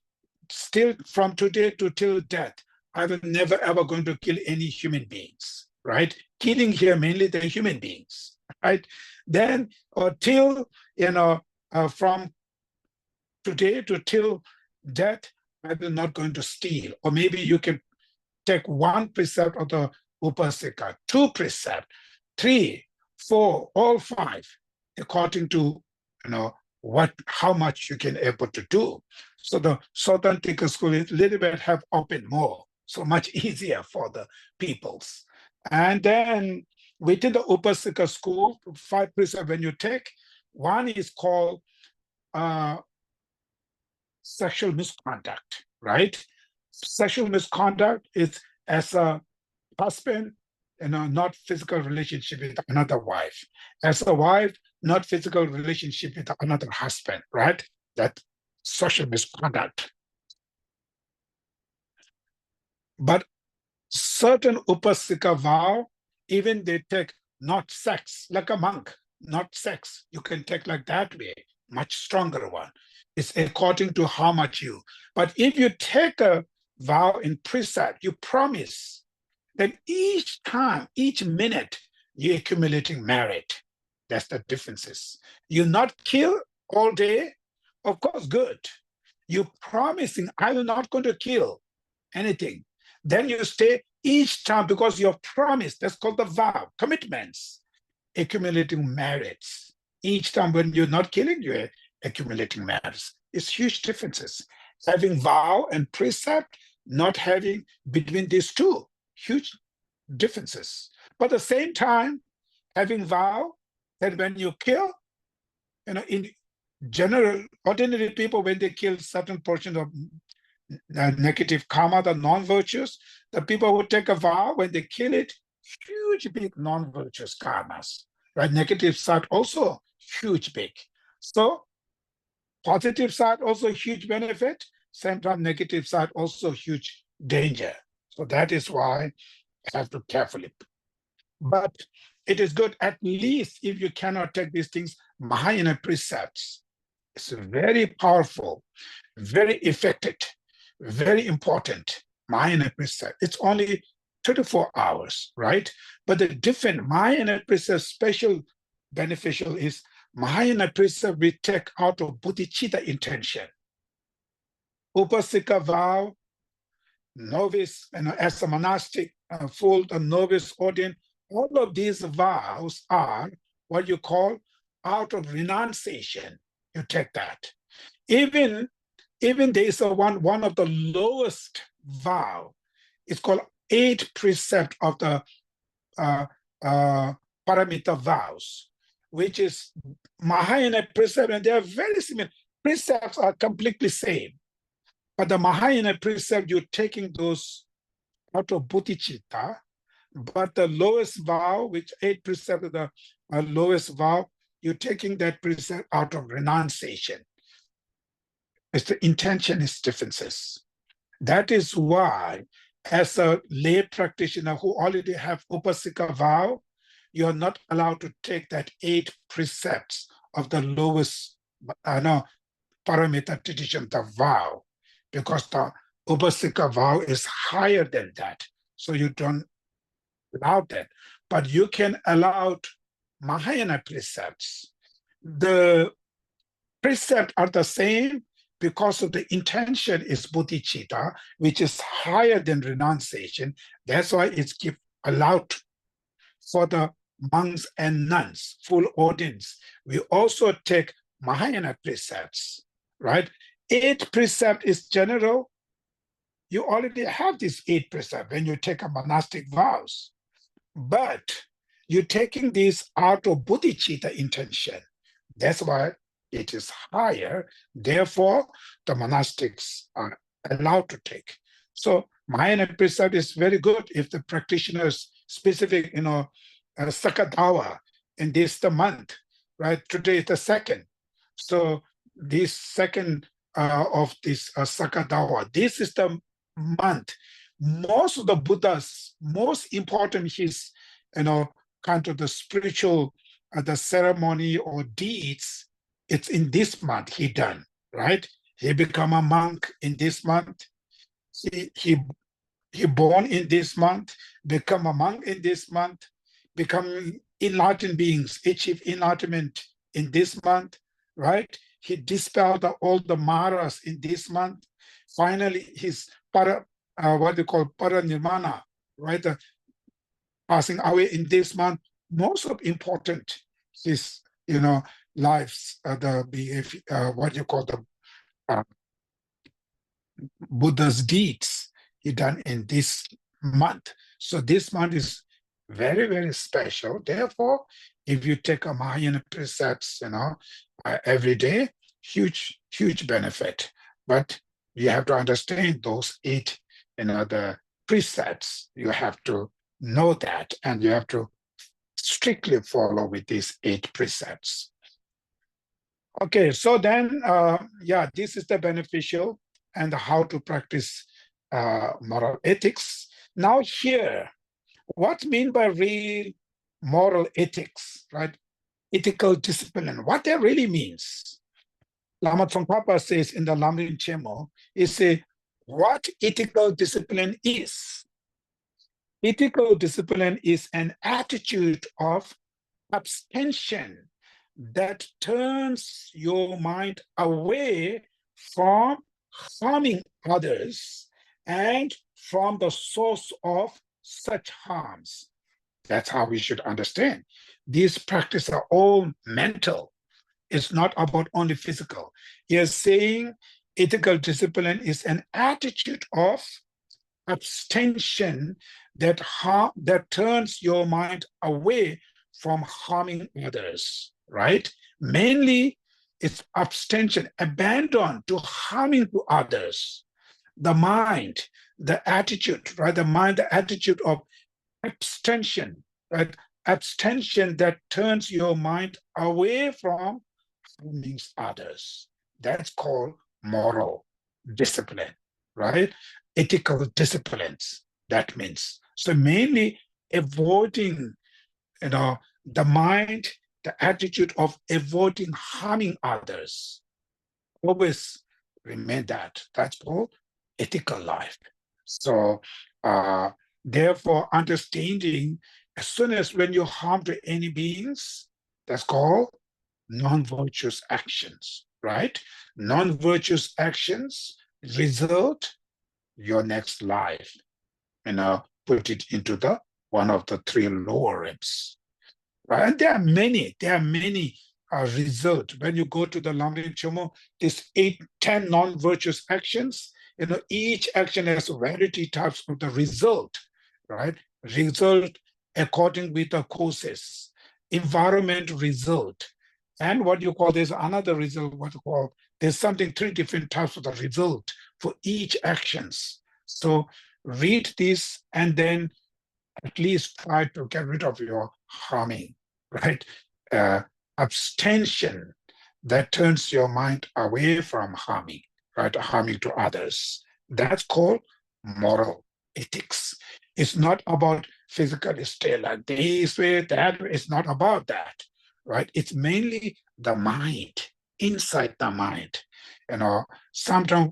Still from today to till death, I will never ever going to kill any human beings, right? Killing here mainly the human beings, right? Then till, from today to till death, I will not going to steal. Or maybe you can take 1 precept of the Upasika, 2 precept, 3, 4, all 5, according to, how much you can able to do. So the Southern Tika school is a little bit have opened more, so much easier for the peoples. And then within the Upasika school, 5 precepts when you take, one is called sexual misconduct, right? Sexual misconduct is as a husband, not physical relationship with another wife. As a wife, not physical relationship with another husband, right? That social misconduct. But certain Upasika vow, even they take not sex, like a monk, not sex. You can take like that way, much stronger one. It's according to how much you. But if you take a vow in precept, you promise, then each time, each minute, you're accumulating merit. That's the differences. You not kill all day, of course, good. You're promising, I will not going to kill anything. Then you stay each time because you're promised. That's called the vow, commitments, accumulating merits. Each time when you're not killing, you're accumulating merits. It's huge differences. Having vow and precept, not having between these two, huge differences. But at the same time, having vow that when you kill, in general, ordinary people, when they kill certain portion of negative karma, the non-virtuous, the people who take a vow, when they kill it, huge, big non-virtuous karmas, right? Negative side also huge, big. So positive side also huge benefit, same time negative side also huge danger. So that is why I have to carefully. But it is good, at least if you cannot take these things, Mahayana precepts. It's very powerful, very effective, very important. Mahayana precept. It's only 24 hours, right? But the different Mahayana precept special beneficial is Mahayana precept we take out of bodhicitta intention. Upasika vow, novice, and as a monastic, full novice ordained, all of these vows are what you call out of renunciation. You take that. Even there is one of the lowest vow. It's called 8 precept of the paramita vows, which is Mahayana precept, and they are very similar. Precepts are completely same, but the Mahayana precept, you're taking those out of bodhicitta, but the lowest vow, which 8 precept of the lowest vow, you're taking that precept out of renunciation. It's the intention is differences. That is why, as a lay practitioner who already have Upasika vow, you're not allowed to take that 8 precepts of the lowest parameter tradition, the vow, because the Upasika vow is higher than that. So you don't allow that. But you can allow Mahayana precepts. The precepts are the same because of the intention is bodhicitta, which is higher than renunciation. That's why it's allowed for the monks and nuns, full audience. We also take Mahayana precepts, right? 8 precept is general. You already have these 8 precepts when you take a monastic vows, but you're taking this out of bodhicitta intention. That's why it is higher. Therefore, the monastics are allowed to take. So Mahayana precept is very good if the practitioners specific, Sakadawa, in this the month, right? Today is the 2nd. So this 2nd of this Sakadawa, this is the month. Most of the Buddha's most important his, kind of the spiritual, the ceremony or deeds, it's in this month he done, right? He become a monk in this month. He born in this month, become a monk in this month, become enlightened beings, achieve enlightenment in this month, right? He dispelled all the maras in this month. Finally, his what they call paranirvana, right? Passing away in this month. Most of important his, lives, what you call the Buddha's deeds he done in this month. So this month is very, very special. Therefore, if you take a Mahayana precepts, every day, huge, huge benefit. But you have to understand those 8, the precepts. You have to know that, and you have to strictly follow with these 8 precepts. Okay, so then, this is the beneficial and how to practice moral ethics. Now here, what mean by real moral ethics, right? Ethical discipline, what that really means. Lama Tsongkhapa says in the Lamrim Chemo, he says, what ethical discipline is? Ethical discipline is an attitude of abstention that turns your mind away from harming others and from the source of such harms. That's how we should understand. These practices are all mental. It's not about only physical. He is saying ethical discipline is an attitude of abstention that turns your mind away from harming others, right? Mainly, it's abstention, abandon to harming to others. The mind, the attitude, right? The mind, the attitude of abstention, right? Abstention that turns your mind away from harming others. That's called moral discipline, right? Ethical disciplines, that means. So mainly avoiding, the mind, the attitude of avoiding harming others. Always remain that. That's called ethical life. So therefore, understanding as soon as when you harm to any beings, that's called non-virtuous actions, right? Non-virtuous actions result your next life, put it into the one of the 3 lower ribs, right? And there are many results. When you go to the Lamrim Chomo, there's 10 non-virtuous actions. Each action has variety types of the result, right? Result according with the causes, environment result, and what you call, there's another result, what you call, there's 3 different types of the result for each actions. So read this and then at least try to get rid of your harming, right? Abstention that turns your mind away from harming, right? Harming to others. That's called moral ethics. It's not about physically stay like this way, that way. It's not about that, right? It's mainly the mind, inside the mind. Sometimes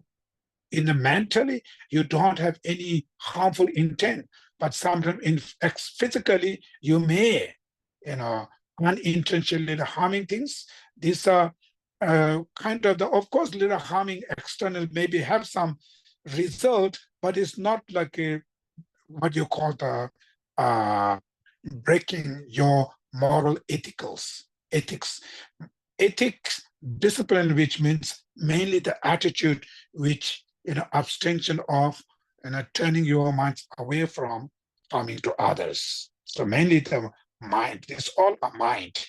in the mentally, you don't have any harmful intent, but sometimes physically, you may, you know, unintentionally harming things. These are kind of of course, little harming external maybe have some result, but it's not like what you call the uh, breaking your moral ethics. Ethics, discipline, which means mainly the attitude which, abstention of, turning your minds away from harming to others. So mainly the mind. It's all a mind.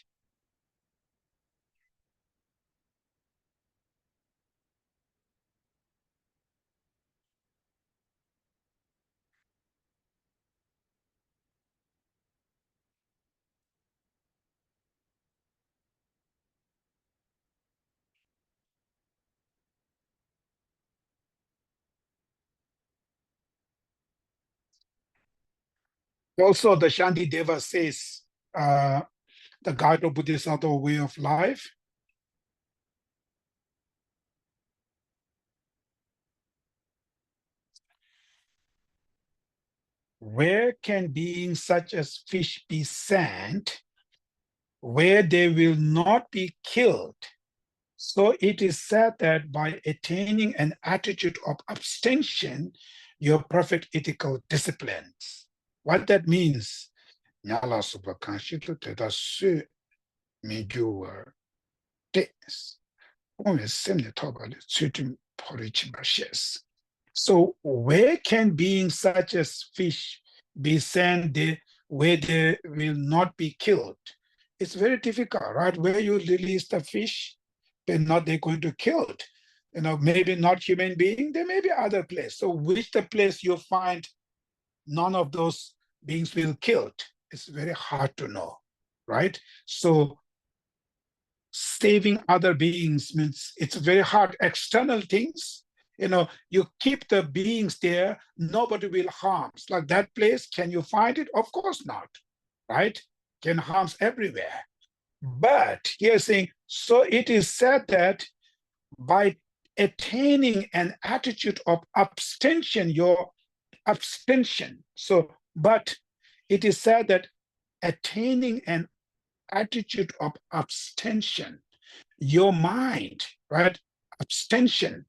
Also, the Shanti Deva says, the guide of Bodhisattva way of life. Where can beings such as fish be sent, where they will not be killed? So it is said that by attaining an attitude of abstention, your perfect ethical disciplines. What that means, nyala subakanshitu teda su mijuwa des. So where can beings such as fish be sent where they will not be killed? It's very difficult, right? Where you release the fish, they're they're going to kill it. Maybe not human being, there may be other place. So which the place you find none of those beings will killed? It's very hard to know, right? So saving other beings means it's very hard. External things, you keep the beings there, nobody will harm. It's like that place, can you find it? Of course not, right? Can harms everywhere. But here's saying, so it is said that by attaining an attitude of abstention, your abstention. So, but it is said that attaining an attitude of abstention, your mind, right? Abstention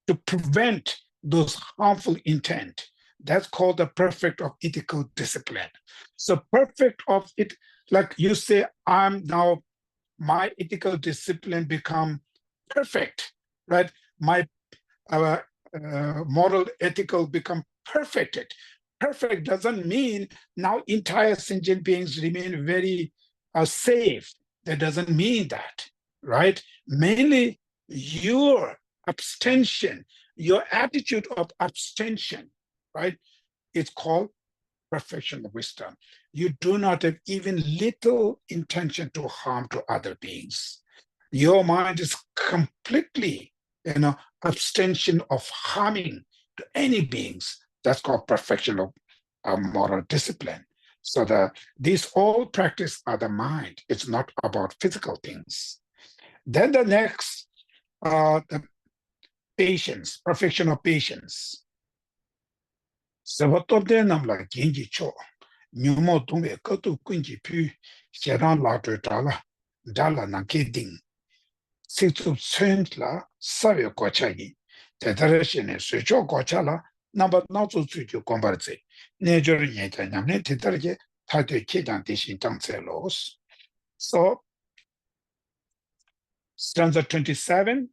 to prevent those harmful intent. That's called the perfect of ethical discipline. So perfect of it, like you say, I'm now, my ethical discipline become perfect, right? My uh, moral ethical become perfected. Perfect doesn't mean now entire sentient beings remain very safe. That doesn't mean that, right? Mainly your abstention, your attitude of abstention, right? It's called perfection of wisdom. You do not have even little intention to harm to other beings. Your mind is completely, abstention of harming to any beings. That's called perfection of moral discipline. So these all practice are the mind. It's not about physical things. Then the next, the patience, perfection of patience. Savatobde namla genji cho. Nyumo dungwe kato kunji pu xeran la tu dala, dala nangke ding. Sitsu tsun la sawe gocha yin. Tetara shene sucho gocha la namba nazo tsuju gombarze. Nejor nyeta nyamne tetara ke tato kedan deshin tangse los. So, stanza 27,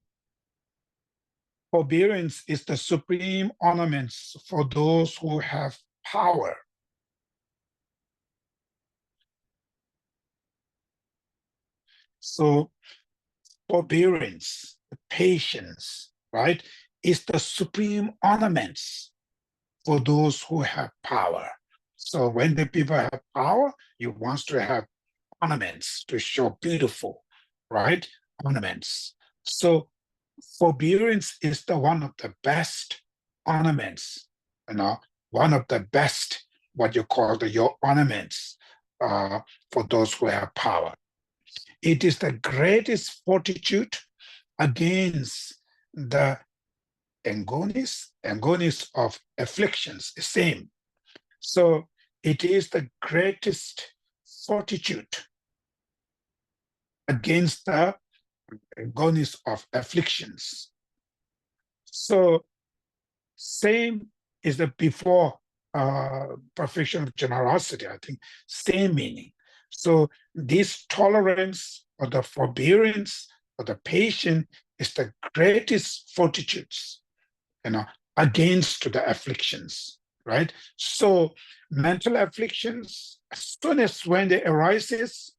forbearance is the supreme ornaments for those who have power. So forbearance, patience, right, is the supreme ornaments for those who have power. So when the people have power, you want to have ornaments to show beautiful, right? Ornaments. So forbearance is the one of the best ornaments, one of the best what you call your ornaments for those who have power. It is the greatest fortitude against the agonies of afflictions, the same. So it is the greatest fortitude against the agonies of afflictions. So same is the before perfection of generosity, I think, same meaning. So this tolerance or the forbearance or the patience is the greatest fortitudes, against the afflictions, right? So mental afflictions, as soon as when they arises,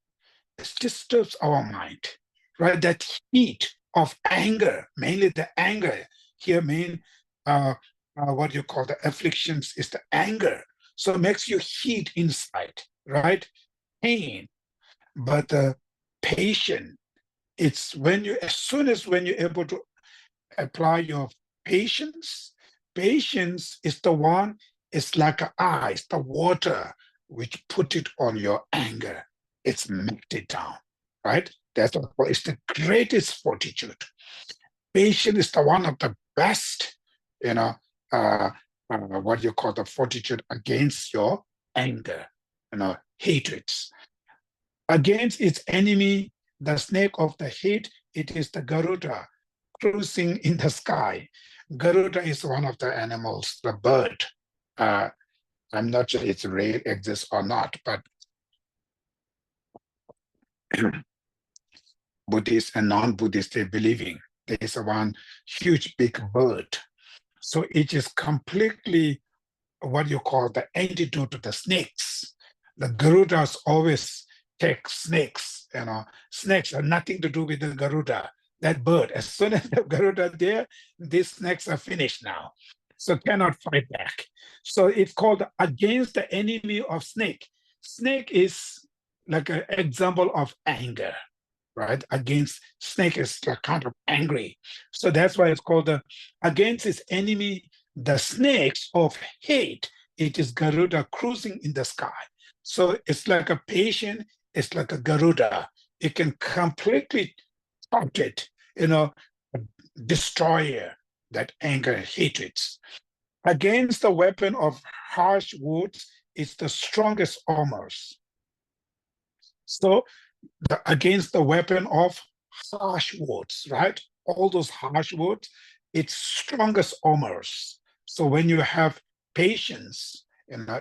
it disturbs our mind, right? That heat of anger, mainly the anger here mean what you call the afflictions is the anger. So it makes you heat inside, right? Pain. But the patience, it's when you, as soon as when you're able to apply your patience, patience is the one, it's like an ice, the water, which put it on your anger. It's melted it down, right? That's what it's the greatest fortitude. Patience is the one of the best, what you call the fortitude against your anger, hatreds. Against its enemy, the snake of the heat, it is the Garuda cruising in the sky. Garuda is one of the animals, the bird. I'm not sure it's real exists or not, but Buddhists and non-Buddhists, they believing there is one huge big bird. So it is completely what you call the antidote to the snakes. The Garudas always take snakes, snakes have nothing to do with the Garuda, that bird. As soon as the Garuda there, these snakes are finished now. So cannot fight back. So it's called against the enemy of snake. Snake is like an example of anger, right? Against snake is like kind of angry. So that's why it's called against its enemy, the snakes of hate. It is Garuda cruising in the sky. So it's like a patient, it's like a Garuda. It can completely target, destroy that anger and hatred. Against the weapon of harsh words, it's the strongest armors. So against the weapon of harsh words, right? All those harsh words, it's strongest armors. So when you have patience,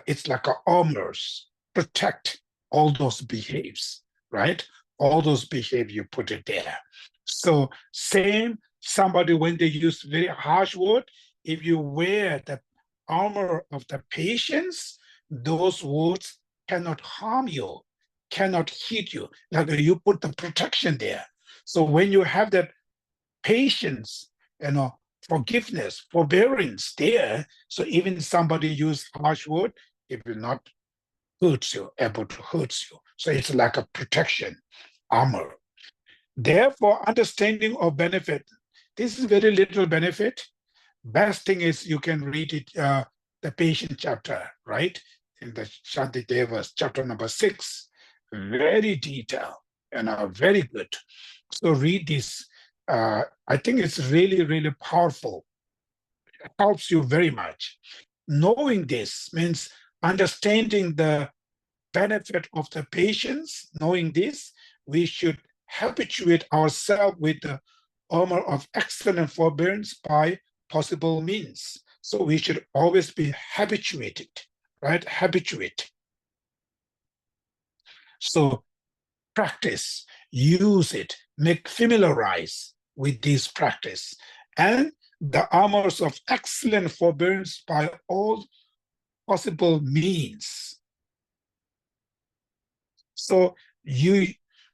it's like a armors, protect all those behaves, right? All those behavior, you put it there. So same, somebody when they use very harsh word, if you wear the armor of the patience, those words cannot harm you, cannot hit you. Like you put the protection there. So when you have that patience, forgiveness, forbearance there, so even somebody use harsh word, it will not hurt you, able to hurt you. So it's like a protection, armor. Therefore, understanding of benefit. This is very little benefit. Best thing is you can read it, the patient chapter, right? In the Shantidevas, chapter number 6, very detailed and very good. So read this. I think it's really, really powerful. It helps you very much. Knowing this means understanding the benefit of the patients. Knowing this, we should habituate ourselves with the armor of excellent forbearance by possible means. So we should always be habituated, right? Habituate. So practice, use it, make familiarize with this practice. And the armors of excellent forbearance by all possible means. So you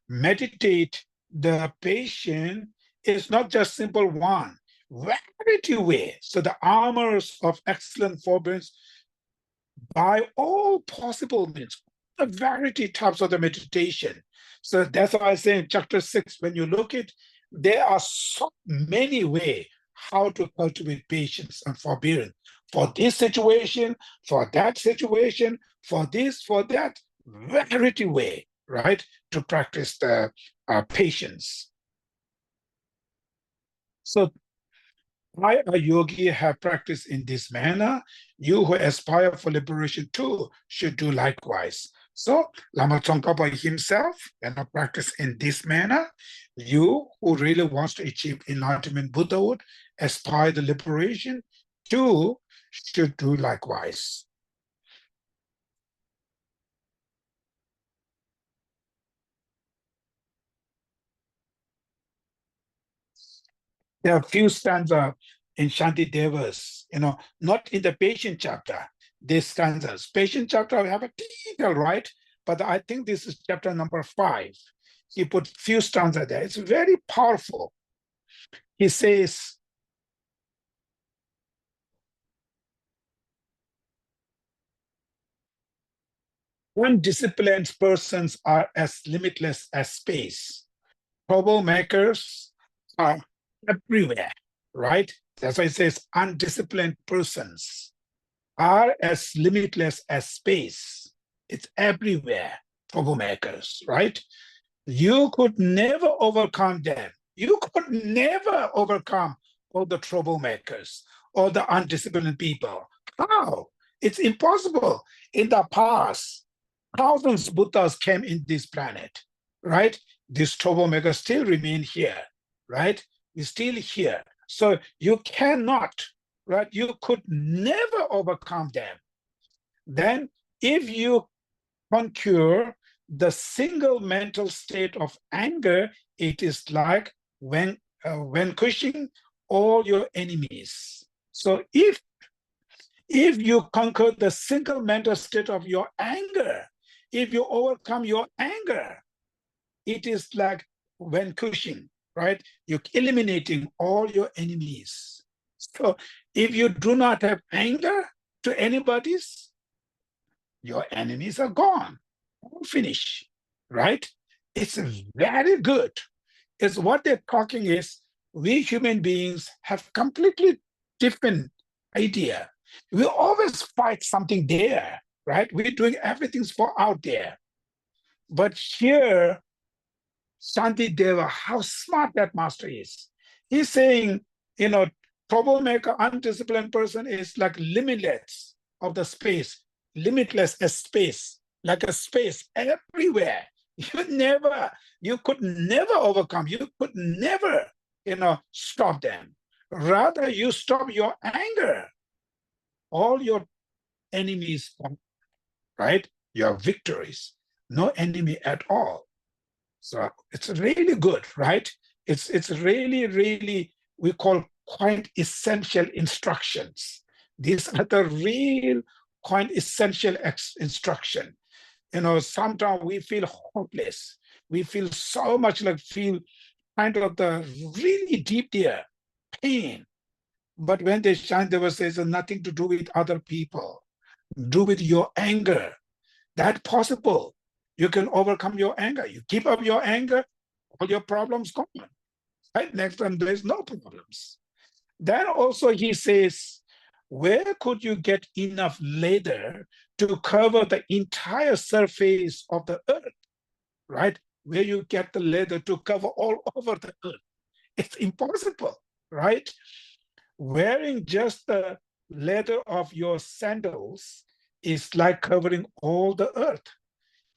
meditate the patient is not just simple one, variety way. So the armors of excellent forbearance by all possible means, the variety types of the meditation. So that's why I say in chapter 6, when you look at, there are so many ways how to cultivate patience and forbearance for this situation, for that situation, for this, for that, variety way, right? To practice the patience. So I, a yogi, have practiced in this manner. You who aspire for liberation too should do likewise. So Lama Tsongkhapa himself practice in this manner. You who really wants to achieve enlightenment Buddhahood, aspire the liberation too should do likewise. There are a few stanzas in Shantidevas, not in the patient chapter, these stanzas. Patient chapter, we have a detail, right? But I think this is chapter number 5. He put few stanzas there. It's very powerful. He says, undisciplined persons are as limitless as space. Troublemakers are everywhere, right? That's why it says undisciplined persons are as limitless as space. It's everywhere, troublemakers, right? You could never overcome them. You could never overcome all the troublemakers or the undisciplined people. How? It's impossible. In the past, thousands of Buddhas came in this planet, right? These troublemakers still remain here, right? We're still here. So you cannot, right? You could never overcome them. Then, if you conquer the single mental state of anger, it is like when vanquishing all your enemies. So if you conquer the single mental state of your anger, if you overcome your anger, it is like vanquishing, right? You're eliminating all your enemies. So if you do not have anger to anybody's, your enemies are gone. Finish, right? It's very good. It's what they're talking is we human beings have completely different idea. We always fight something there, right? We're doing everything for out there. But here, Shantideva, how smart that master is. He's saying, troublemaker, undisciplined person is like limitless of the space, limitless as space, like a space everywhere. You could never overcome, you could never, stop them. Rather, you stop your anger, all your enemies, right? Your victories, no enemy at all. So it's really good, right? It's really, really, we call quite essential instructions. These are the real quite essential instruction. Sometimes we feel hopeless. We feel so much feel kind of the really deep there pain. But when they shine, there was says nothing to do with other people, do with your anger. That's possible. You can overcome your anger. You keep up your anger, all your problems gone. Right? Next time there's no problems. Then also he says, where could you get enough leather to cover the entire surface of the earth? Right? Where you get the leather to cover all over the earth. It's impossible, right? Wearing just the leather of your sandals is like covering all the earth.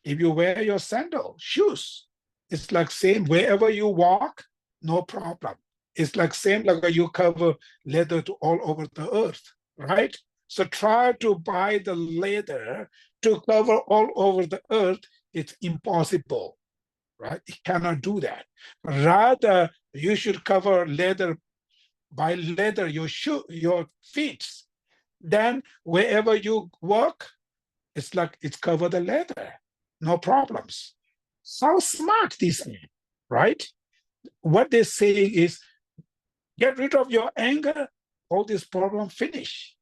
If you wear your sandal, shoes, it's like same wherever you walk, no problem. It's like same like you cover leather to all over the earth, right? So try to buy the leather to cover all over the earth. It's impossible, right? You cannot do that. Rather, you should cover leather by leather your feet. Then wherever you walk, it's like it's covered the leather, no problems. So smart these are, right? What they're saying is get rid of your anger, all these problems finish.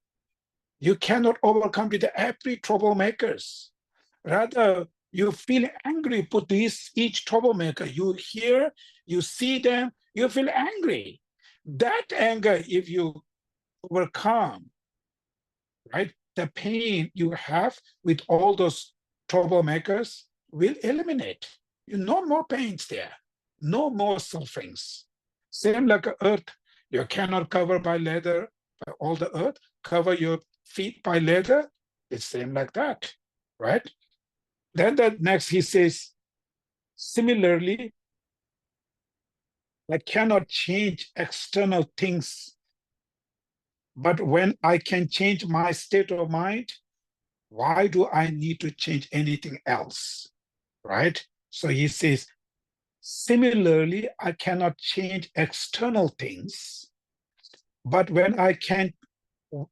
You cannot overcome with every troublemakers. Rather, you feel angry, put each troublemaker. You hear, you see them, you feel angry. That anger, if you overcome, right, the pain you have with all those troublemakers will eliminate. No more pains there, no more sufferings. Same like earth, you cannot cover by leather, by all the earth, cover your feet by leather. It's same like that, right? Then the next he says, similarly, I cannot change external things, but when I can change my state of mind, why do I need to change anything else? Right? So he says, similarly, I cannot change external things, but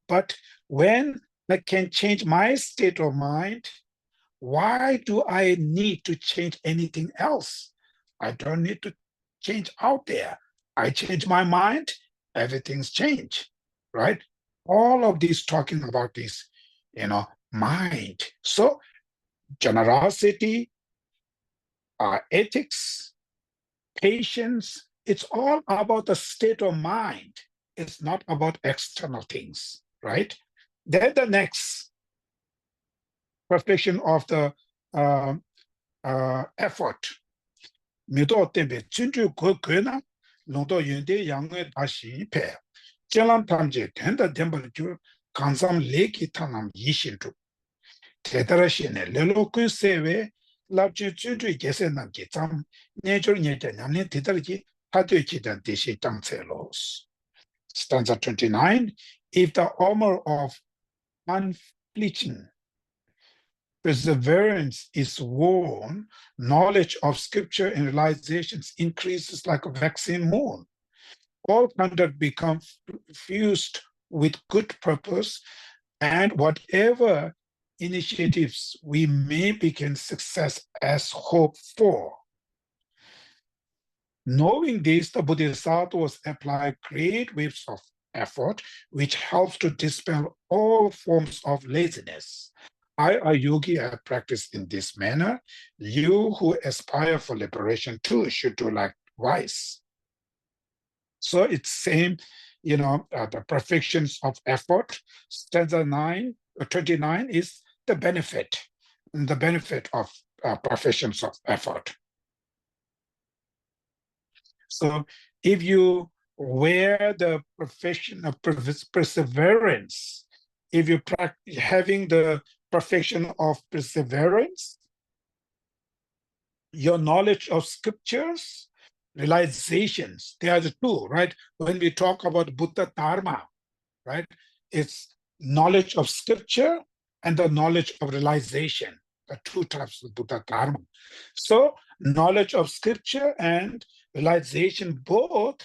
but when I can change my state of mind, why do I need to change anything else? I don't need to change out there. I change my mind, everything's changed, right? All of this talking about this, mind. So generosity, ethics, patience, it's all about the state of mind. It's not about external things, right? Then the next perfection of the effort. 미도 때문에 진주 그나 농도 연대 양의 다시 배. 젤람 탐지 된다 된벌 주 간삼 레기 타남 이실주. 대다라시네 레로크 세웨 랍주 진주 계세남 기참 내절 내자 남네 대다르기 하되기단 대시 땅체로스. Stanza 29. If the armor of unflinching perseverance is worn, knowledge of scripture and realizations increases like a vaccine moon. All conduct becomes fused with good purpose, and whatever initiatives we may begin success as hope for. Knowing this, the Bodhisattvas apply great waves of effort, which helps to dispel all forms of laziness. I, a yogi, have practiced in this manner. You who aspire for liberation too should do likewise. So it's same, the perfections of effort. Stanza 29 is the benefit of perfections of effort. So if you wear the perfection of perseverance, if you practice having the perfection of perseverance, your knowledge of scriptures, realizations, they are the two, right? When we talk about Buddha Dharma, right, it's knowledge of scripture and the knowledge of realization, the two types of Buddha Dharma. So knowledge of scripture and realization both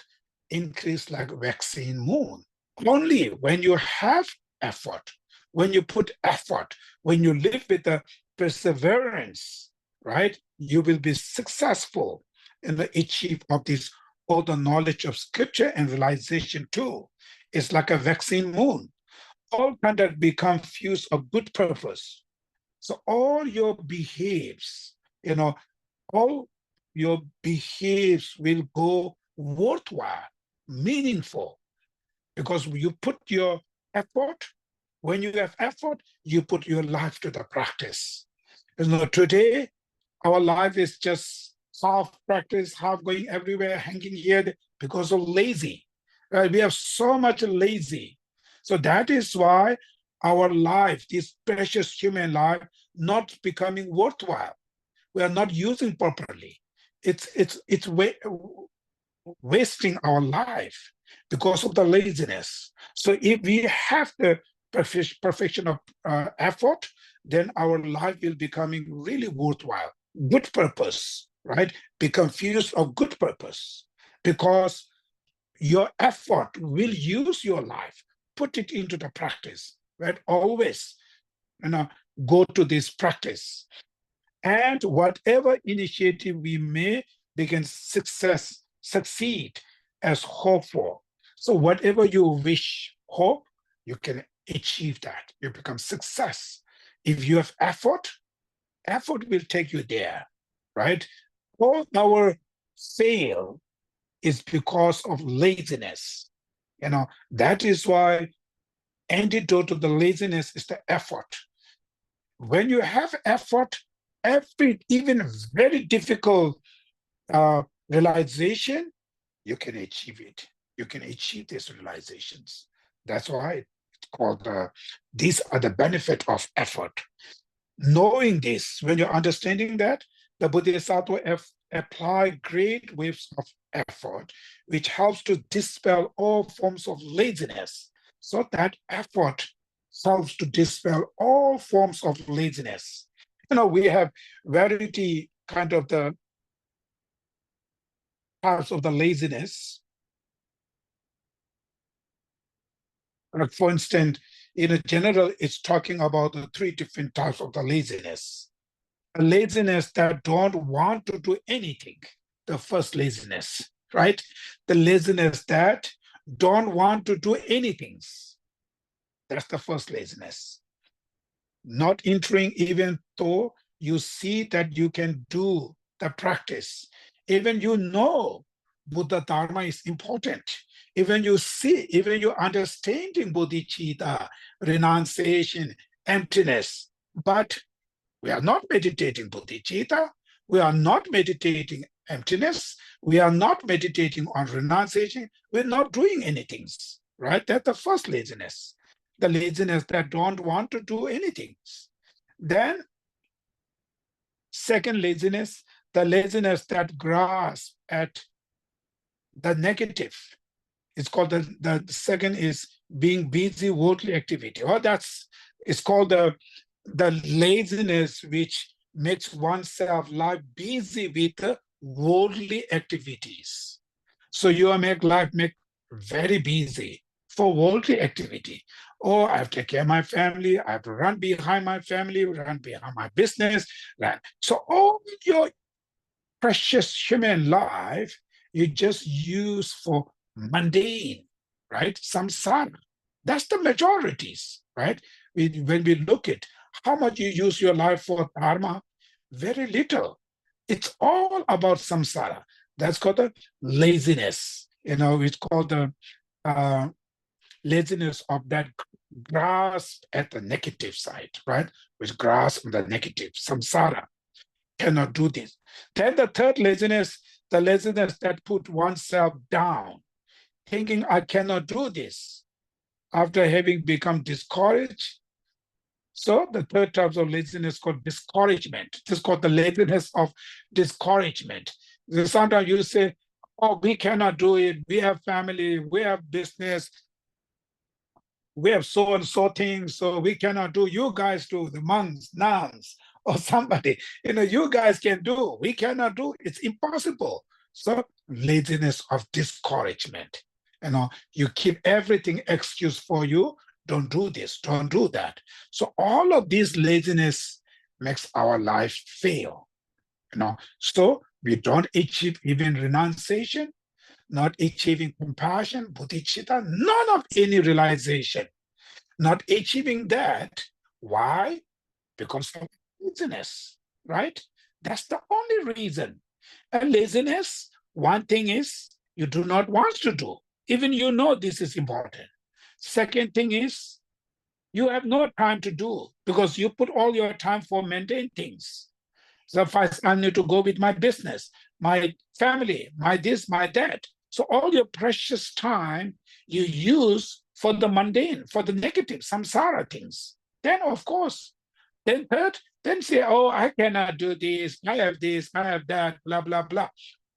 increase like vaccine moon. Only when you have effort, when you put effort, when you live with the perseverance, right, you will be successful in the achieve of this, all the knowledge of scripture and realization too. It's like a vaccine moon. All conduct become fused of good purpose. So all your behaves, all your behaves will go worthwhile, meaningful, because you put your effort. When you have effort, you put your life to the practice. Today, our life is just half practice, half going everywhere, hanging here because of lazy. Right? We have so much lazy. So that is why our life, this precious human life, not becoming worthwhile. We are not using properly. It's wasting our life because of the laziness. So if we have the perfection of effort, then our life will becoming really worthwhile, good purpose, right? Become fused of good purpose, because your effort will use your life, put it into the practice, right? Always, go to this practice. And whatever initiative we may begin succeed as hope for. So whatever you wish, hope, you can achieve that. You become success. If you have effort, effort will take you there, right? All our fail is because of laziness. That is why antidote to the laziness is the effort. When you have effort, even very difficult realization, you can achieve it. You can achieve these realizations. That's why it's called these are the benefit of effort. Knowing this, when you're understanding that, the Bodhisattva apply great waves of effort, which helps to dispel all forms of laziness. So that effort helps to dispel all forms of laziness. We have variety kind of the types of the laziness. Like for instance, in a general, it's talking about the three different types of the laziness. A laziness that don't want to do anything, the first laziness, right? The laziness that don't want to do anything. That's the first laziness. Not entering even though you see that you can do the practice. Even Buddha Dharma is important. Even you understanding bodhicitta, renunciation, emptiness, but we are not meditating bodhicitta, we are not meditating emptiness, we are not meditating on renunciation, we're not doing anything, right? That's the first laziness, the laziness that don't want to do anything. Then, second laziness, the laziness that grasps at the negative. It's called the second is being busy worldly activity. Or it's called the laziness which makes oneself life busy with worldly activities. So you make life very busy for worldly activity. Oh, I have to take care of my family. I have to run behind my family, run behind my business. So all your precious human life, you just use for mundane, right? Samsara. That's the majorities, right? When we look at how much you use your life for dharma, very little. It's all about samsara. That's called the laziness. It's called the laziness of that grasp at the negative side, right? Which grasp on the negative, samsara. Cannot do this. Then the third laziness, the laziness that put oneself down, thinking I cannot do this after having become discouraged. So the third type of laziness is called discouragement. This is called the laziness of discouragement. Sometimes you say, oh, we cannot do it. We have family, we have business, we have so and so things, so we cannot do. You guys do, the monks, nuns, or somebody. You guys can do. We cannot do. It's impossible. So laziness of discouragement. You keep everything excuse for you. Don't do this. Don't do that. So all of this laziness makes our life fail. So we don't achieve even renunciation, not achieving compassion, bodhicitta, none of any realization. Not achieving that. Why? Because of laziness, right? That's the only reason. And laziness, one thing is you do not want to do, even this is important. Second thing is you have no time to do because you put all your time for mundane things. So first I need to go with my business, my family, my this, my that. So all your precious time you use for the mundane, for the negative, samsara things. Then, of course, then third, then say, oh, I cannot do this, I have that, blah, blah, blah,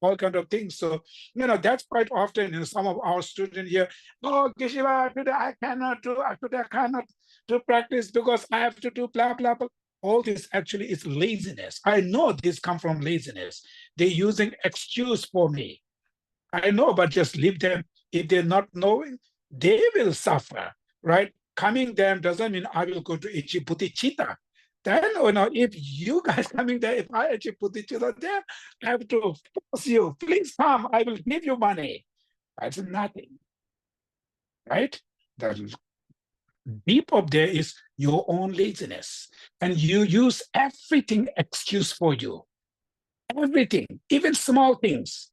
all kind of things. So, that's quite often in some of our students here, oh, Geshe-la, today I cannot do practice because I have to do blah, blah, blah. All this actually is laziness. I know this comes from laziness. They're using excuse for me. I know, but just leave them. If they're not knowing, they will suffer, right? Coming them doesn't mean I will go to achieve bodhicitta. Then, if you guys coming there, if I achieve bodhicitta, then I have to force you. Please come, I will give you money. That's nothing, right? The deep up there is your own laziness. And you use everything excuse for you. Everything, even small things.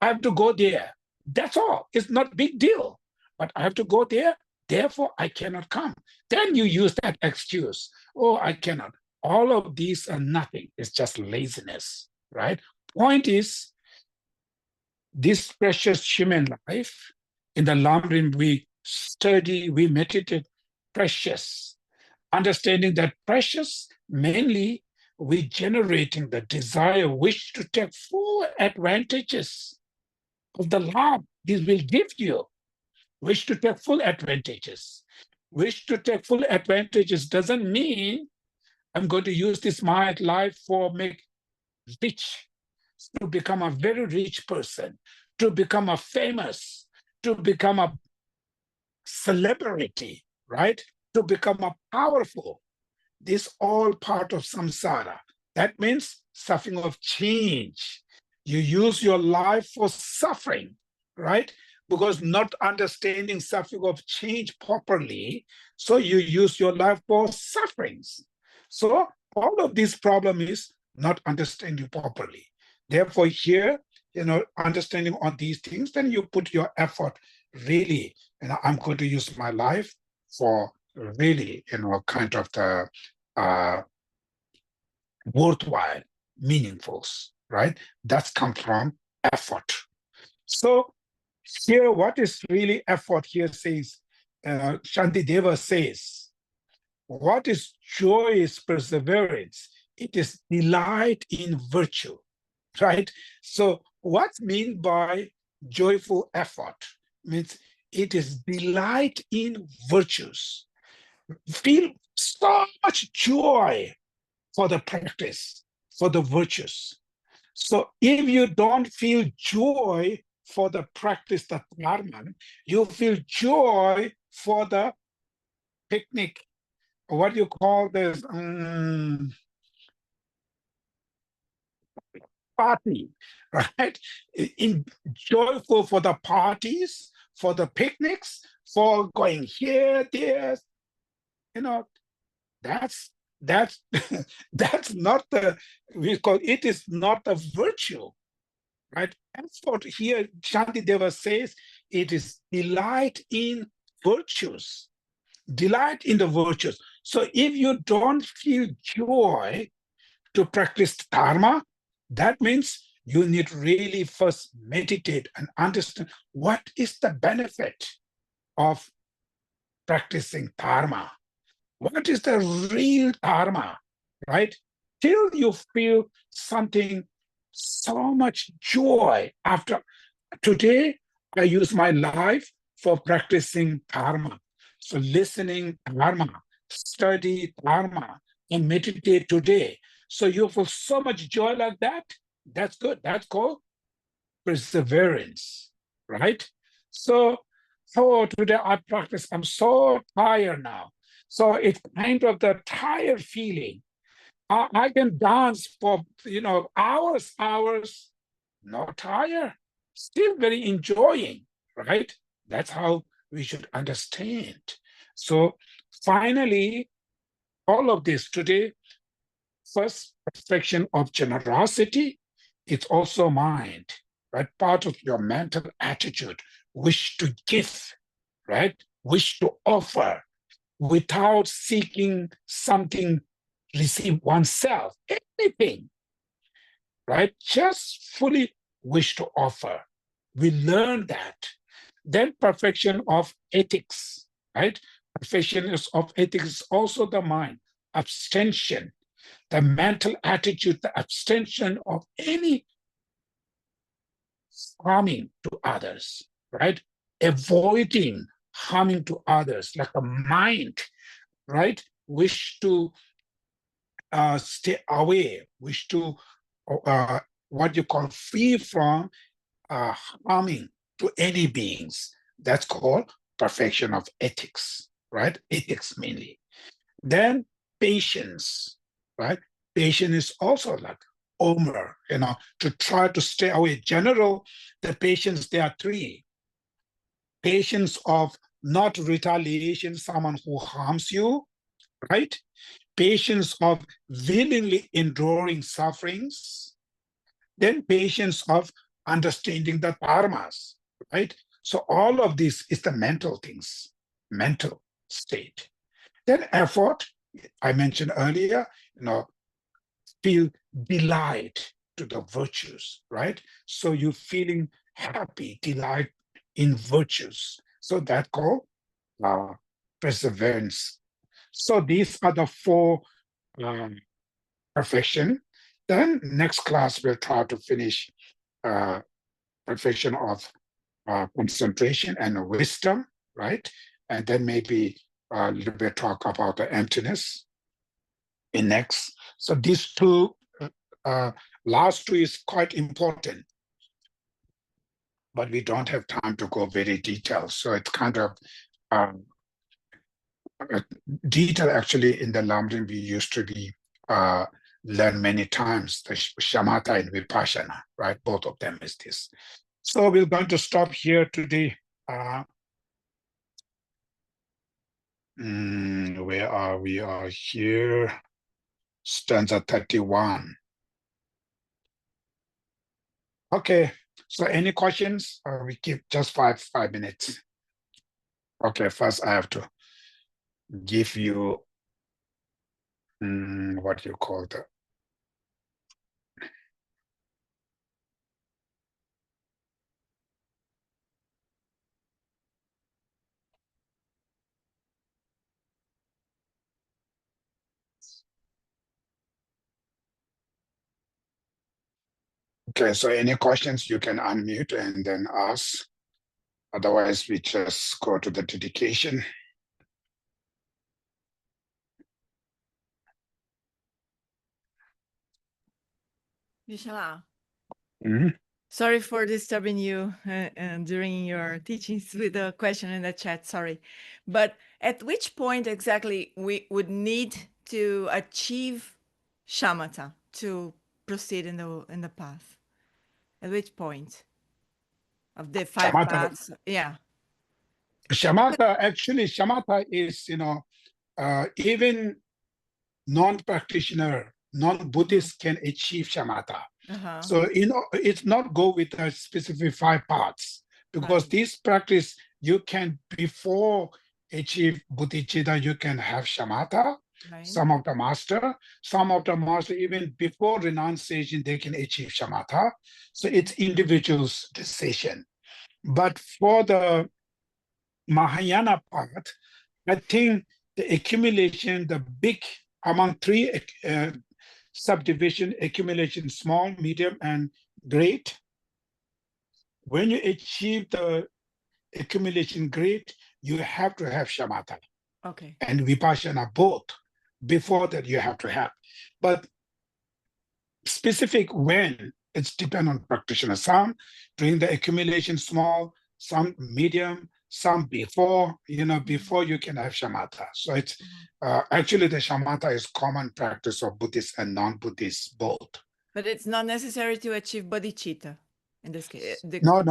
I have to go there. That's all. It's not a big deal. But I have to go there, therefore I cannot come. Then you use that excuse. Oh, I cannot. All of these are nothing. It's just laziness, right? Point is, this precious human life, in the Lamrim, we study, we meditate, precious. Understanding that precious, mainly we generating the desire, wish to take full advantages of the love this will give you. Wish to take full advantages. Wish to take full advantages doesn't mean I'm going to use this my life for make rich, to become a very rich person, to become a famous, to become a celebrity, right? To become a powerful. This all part of samsara. That means suffering of change. You use your life for suffering, right? Because not understanding suffering of change properly, so you use your life for sufferings. So all of this problem is not understanding properly. Therefore, here, understanding on these things, then you put your effort really, I'm going to use my life for really, kind of the worthwhile, meaningfuls, right? That's come from effort. So here, what is really effort here says, Shantideva says, what is joy is perseverance. It is delight in virtue, right? So what's meant by joyful effort? Means it is delight in virtues. Feel so much joy for the practice, for the virtues. So if you don't feel joy for the practice, the dharma, you feel joy for the picnic, what do you call this, party, right? Joyful for the parties, for the picnics, for going here, there, that's that's that's not the, we call it, is not a virtue, right? That's what here Shantideva says, it is delight in virtues, delight in the virtues. So if you don't feel joy to practice dharma, that means you need really first meditate and understand what is the benefit of practicing dharma. What is the real dharma, right? Till you feel something, so much joy after. Today, I use my life for practicing dharma. So listening dharma, study dharma, and meditate today. So you feel so much joy like that. That's good. That's called perseverance, right? So, today I practice. I'm so tired now. So it's kind of the tired feeling. I can dance for hours, not tired, still very enjoying, right? That's how we should understand. So finally, all of this today, first perfection of generosity, it's also mind, right? Part of your mental attitude, wish to give, right? Wish to offer without seeking something, receive oneself, anything, right? Just fully wish to offer. We learn that. Then perfection of ethics, right? Perfection of ethics is also the mind, abstention, the mental attitude, the abstention of any harming to others, right? Avoiding harming to others, like a mind, right? Wish to stay away, wish to what you call free from harming to any beings. That's called perfection of ethics, right? Ethics mainly. Then patience, right? Patience is also like Omer, to try to stay away. General, the patience, there are three. Patience of not retaliation, someone who harms you, right? Patience of willingly enduring sufferings. Then patience of understanding the dharmas. right? So all of this is the mental things, mental state. Then effort, I mentioned earlier, feel delight to the virtues, right? So you're feeling happy, delight in virtues. So that called perseverance. So these are the four perfection. Then next class we'll try to finish perfection of concentration and wisdom, right? And then maybe a little bit talk about the emptiness in next. So these two, last two is quite important, but we don't have time to go very detailed. So it's kind of detail actually in the Lamrim we used to be learn many times, the shamatha and vipassana, right? Both of them is this. So we're going to stop here today. Where are we? Are here, stanza 31. Okay, so any questions? We keep just five minutes. Okay, first I have to give you what you call the Okay, so any questions you can unmute and then ask. Otherwise, we just go to the dedication. Geshe-la. Mm-hmm. Sorry for disturbing you during your teachings with a question in the chat, sorry. But at which point exactly we would need to achieve shamatha to proceed in the path? At which point of the five Shamatha. paths? Yeah. Shamatha, actually, shamatha is, even non-practitioner, non-Buddhist can achieve shamatha. So, it's not go with a specific 5 parts, because Right. this practice, you can, before achieve bodhicitta, you can have shamatha. Right. Some of the master even before renunciation, they can achieve shamatha. So it's individual's decision. But for the Mahayana part, I think the accumulation, the big, among 3 subdivision, accumulation, small, medium, and great. When you achieve the accumulation great, you have to have shamatha. Okay. And vipassana both. Before that, you have to have. But specific when, it's depend on practitioner. Some during the accumulation small, some medium, some before, before you can have shamatha. So it's actually the shamatha is common practice of Buddhists and non-Buddhists both. But it's not necessary to achieve bodhicitta in this case. The No.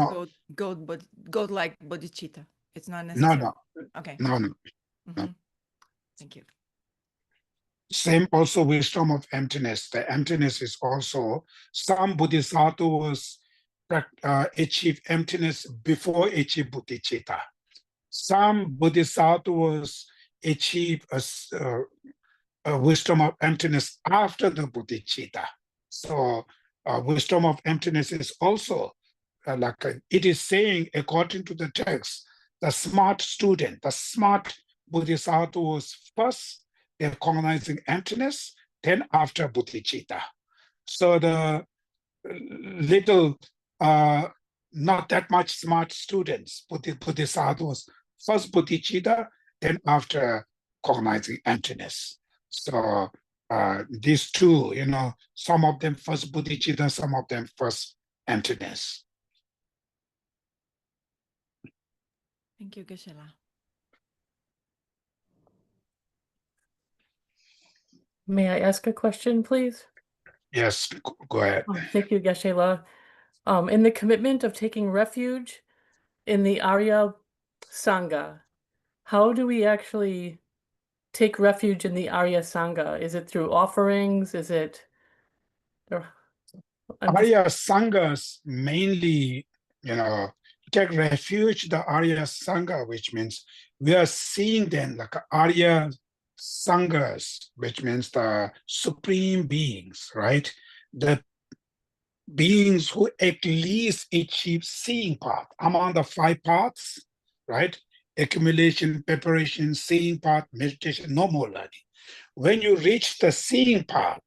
goat-like bodhicitta. It's not necessary. No. Okay. No. Thank you. Same also wisdom of emptiness. The emptiness is also, some bodhisattvas achieve emptiness before achieve bodhicitta. Some bodhisattvas achieve a wisdom of emptiness after the bodhicitta. So wisdom of emptiness is also it is saying, according to the text, the smart student, the smart bodhisattvas first, they're cognizing emptiness, then after bodhicitta. So the little, not that much smart students, bodhisattvas, first bodhicitta, then after cognizing emptiness. So these two, some of them first bodhicitta, some of them first emptiness. Thank you, Geshe-la. May I ask a question, please? Yes, go ahead. Thank you, Geshe-la. In the commitment of taking refuge in the Arya Sangha, how do we actually take refuge in the Arya Sangha? Is it through offerings? Is it... Arya Sanghas mainly, take refuge, the Arya Sangha, which means we are seeing them like Arya Sanghas, which means the supreme beings, right? The beings who at least achieve seeing path among the 5 paths, right? Accumulation, preparation, seeing path, meditation, no more learning. When you reach the seeing path,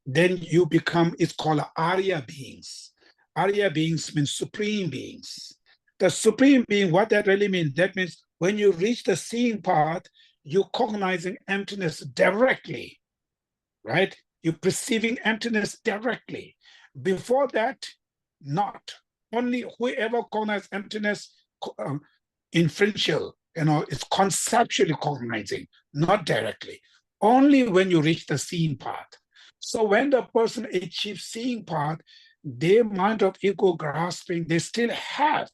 then you become, it's called Arya beings. Arya beings means supreme beings. The supreme being, what that really means, that means when you reach the seeing path, you're cognizing emptiness directly, right? You're perceiving emptiness directly. Before that, not. Only whoever cognizes emptiness inferential, is conceptually cognizing, not directly. Only when you reach the seeing path. So when the person achieves seeing path, their mind of ego grasping, they still have,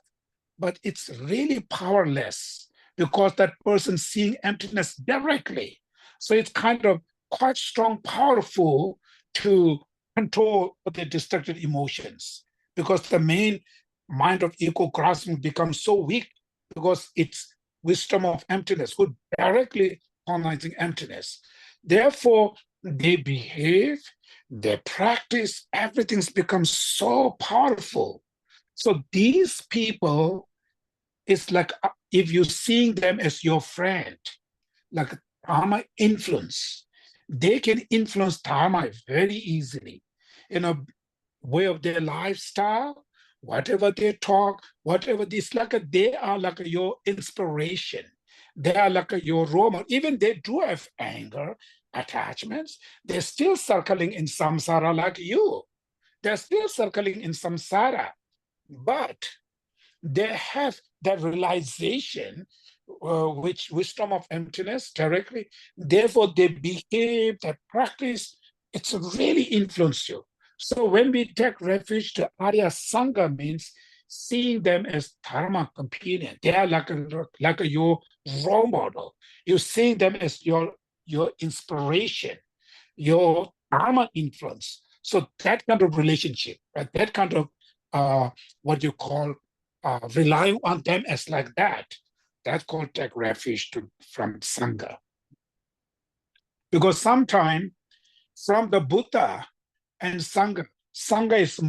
but it's really powerless because that person seeing emptiness directly. So it's kind of quite strong, powerful to control the destructive emotions, because the main mind of ego grasping becomes so weak because it's wisdom of emptiness, who directly cognizing emptiness. Therefore, they behave, they practice, everything's become so powerful. So these people, it's like if you're seeing them as your friend, like Dharma influence, they can influence Dharma very easily in a way of their lifestyle, whatever they talk, whatever this, like they are like your inspiration. They are like your role model. Even they do have anger, attachments. They're still circling in samsara like you. They're still circling in samsara, but they have that realization, which wisdom of emptiness directly. Therefore, they behave, they practice. It's really influenced you. So when we take refuge to Arya Sangha, means seeing them as dharma companion. They are like your role model. You're seeing them as your inspiration, your dharma influence. So that kind of relationship, right? That kind of what you call relying on them as like that, that's called take refuge from Sangha. Because sometimes from the Buddha and Sangha is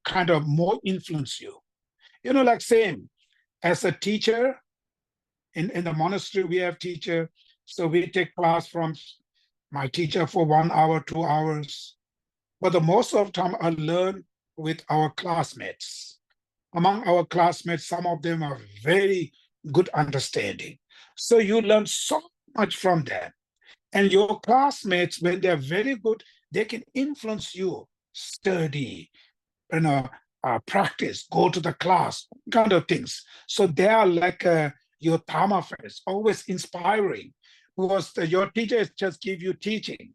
kind of more influence you. Like same as a teacher, in the monastery we have teacher, so we take class from my teacher for 1 hour, 2 hours. But the most of the time I learn with our classmates. Among our classmates, some of them are very good understanding. So you learn so much from them. And your classmates, when they're very good, they can influence you, study, practice, go to the class, kind of things. So they are like your Dharma friends, always inspiring, because your teacher just give you teaching,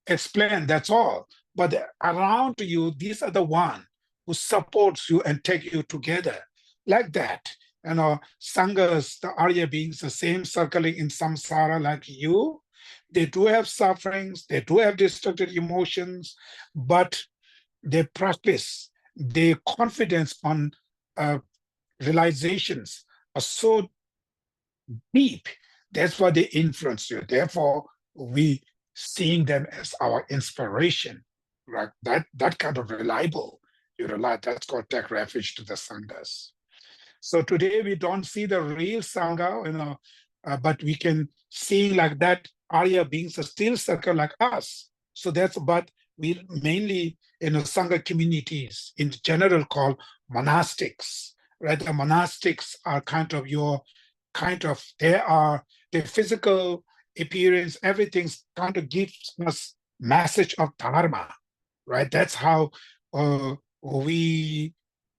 explain, that's all. But around you, these are the one who supports you and take you together like that. Sanghas, the Arya beings, the same circling in samsara like you. They do have sufferings, they do have destructive emotions, but they practice, their confidence on realizations are so deep. That's why they influence you. Therefore, we seeing them as our inspiration, right? That kind of reliable. You rely, that's called take refuge to the Sanghas. So today we don't see the real Sangha, but we can see like that Arya beings are still circle like us. So that's, but we mainly Sangha communities in general called monastics, right? The monastics are their physical appearance, everything's kind of gives us message of Dharma, right? That's how we,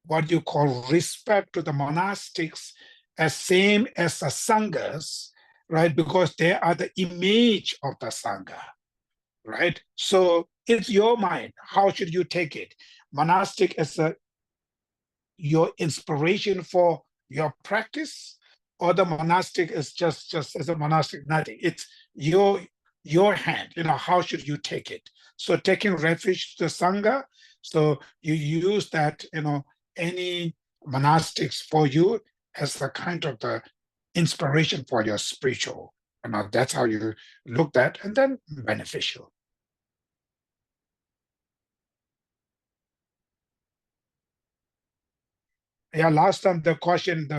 what you call, respect to the monastics as same as the Sanghas, right? Because they are the image of the Sangha, right? So it's your mind. How should you take it? Monastic as your inspiration for your practice, or the monastic is just as a monastic, nothing. It's your hand, how should you take it? So taking refuge to Sangha, so you use that, any monastics for you as a kind of the inspiration for your spiritual. That's how you look at, and then beneficial. Yeah, last time the question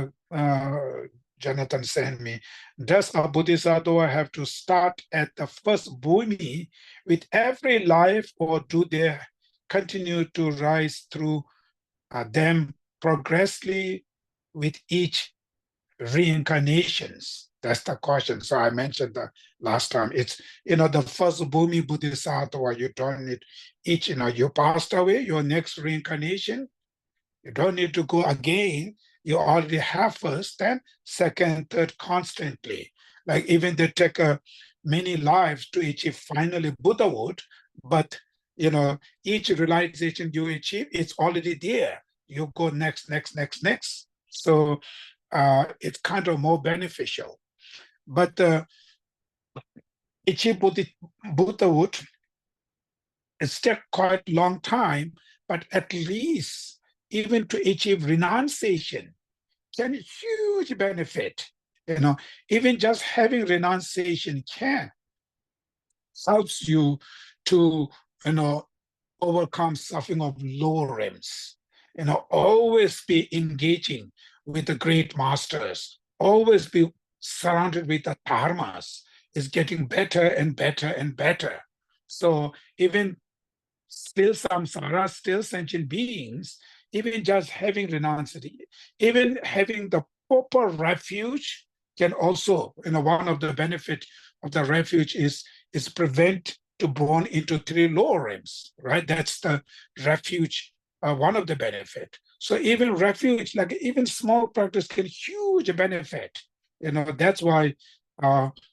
Jonathan sent me, does a bodhisattva have to start at the first bhumi with every life, or do they continue to rise through them progressively with each reincarnations? That's the question. So I mentioned the last time. It's, the first bhumi bodhisattva, you don't need each, you passed away, your next reincarnation, you don't need to go again. You already have first, then second, third, constantly. Like even they take many lives to achieve finally Buddhahood, but each realization you achieve, it's already there. You go next. So it's kind of more beneficial. But achieve Buddhahood, it's take quite a long time, but at least even to achieve renunciation can huge benefit. Even just having renunciation helps you to overcome suffering of lower realms. Always be engaging with the great masters, always be surrounded with the dharmas is getting better and better and better. So even still samsara, still sentient beings, even just having renunciation, even having the proper refuge can also, one of the benefits of the refuge is prevent to born into three lower realms, right? That's the refuge, one of the benefit. So even refuge, like even small practice can huge benefit. That's why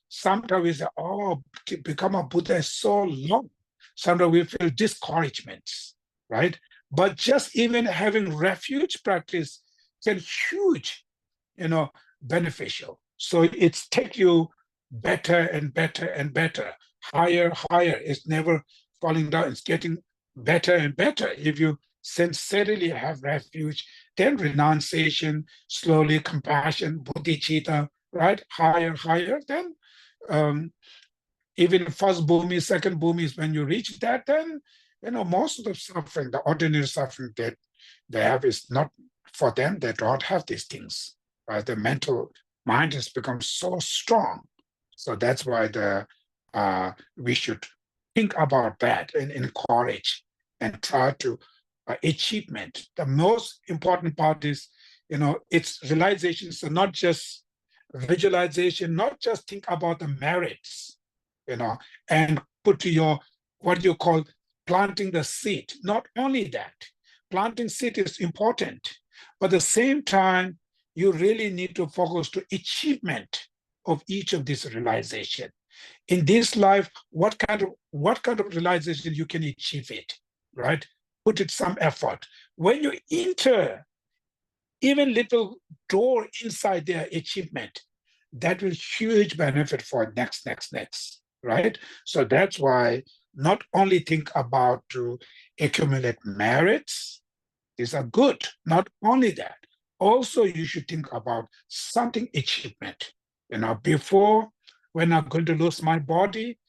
sometimes we say, to become a Buddha is so long. Sometimes we feel discouragements, right? But just even having refuge practice can huge, beneficial. So it's take you better and better and better, higher. It's never falling down. It's getting better and better. If you sincerely have refuge, then renunciation, slowly compassion, bodhicitta, right? Higher. Then even first bhumi, second bhumi is when you reach that, then most of the suffering, the ordinary suffering that they have is not for them. They don't have these things. Right? The mental mind has become so strong. So that's why we should think about that and encourage and try to achievement. The most important part is, it's realization. So not just visualization, not just think about the merits, and put to your, what you call planting the seed. Not only that, planting seed is important, but at the same time, you really need to focus to achievement of each of these realization. In this life, what kind of realization you can achieve it, right? Put it some effort. When you enter even little door inside their achievement, that will huge benefit for next, right? So that's why not only think about to accumulate merits, these are good. Not only that, also you should think about something achievement. Before, when I'm going to lose my body,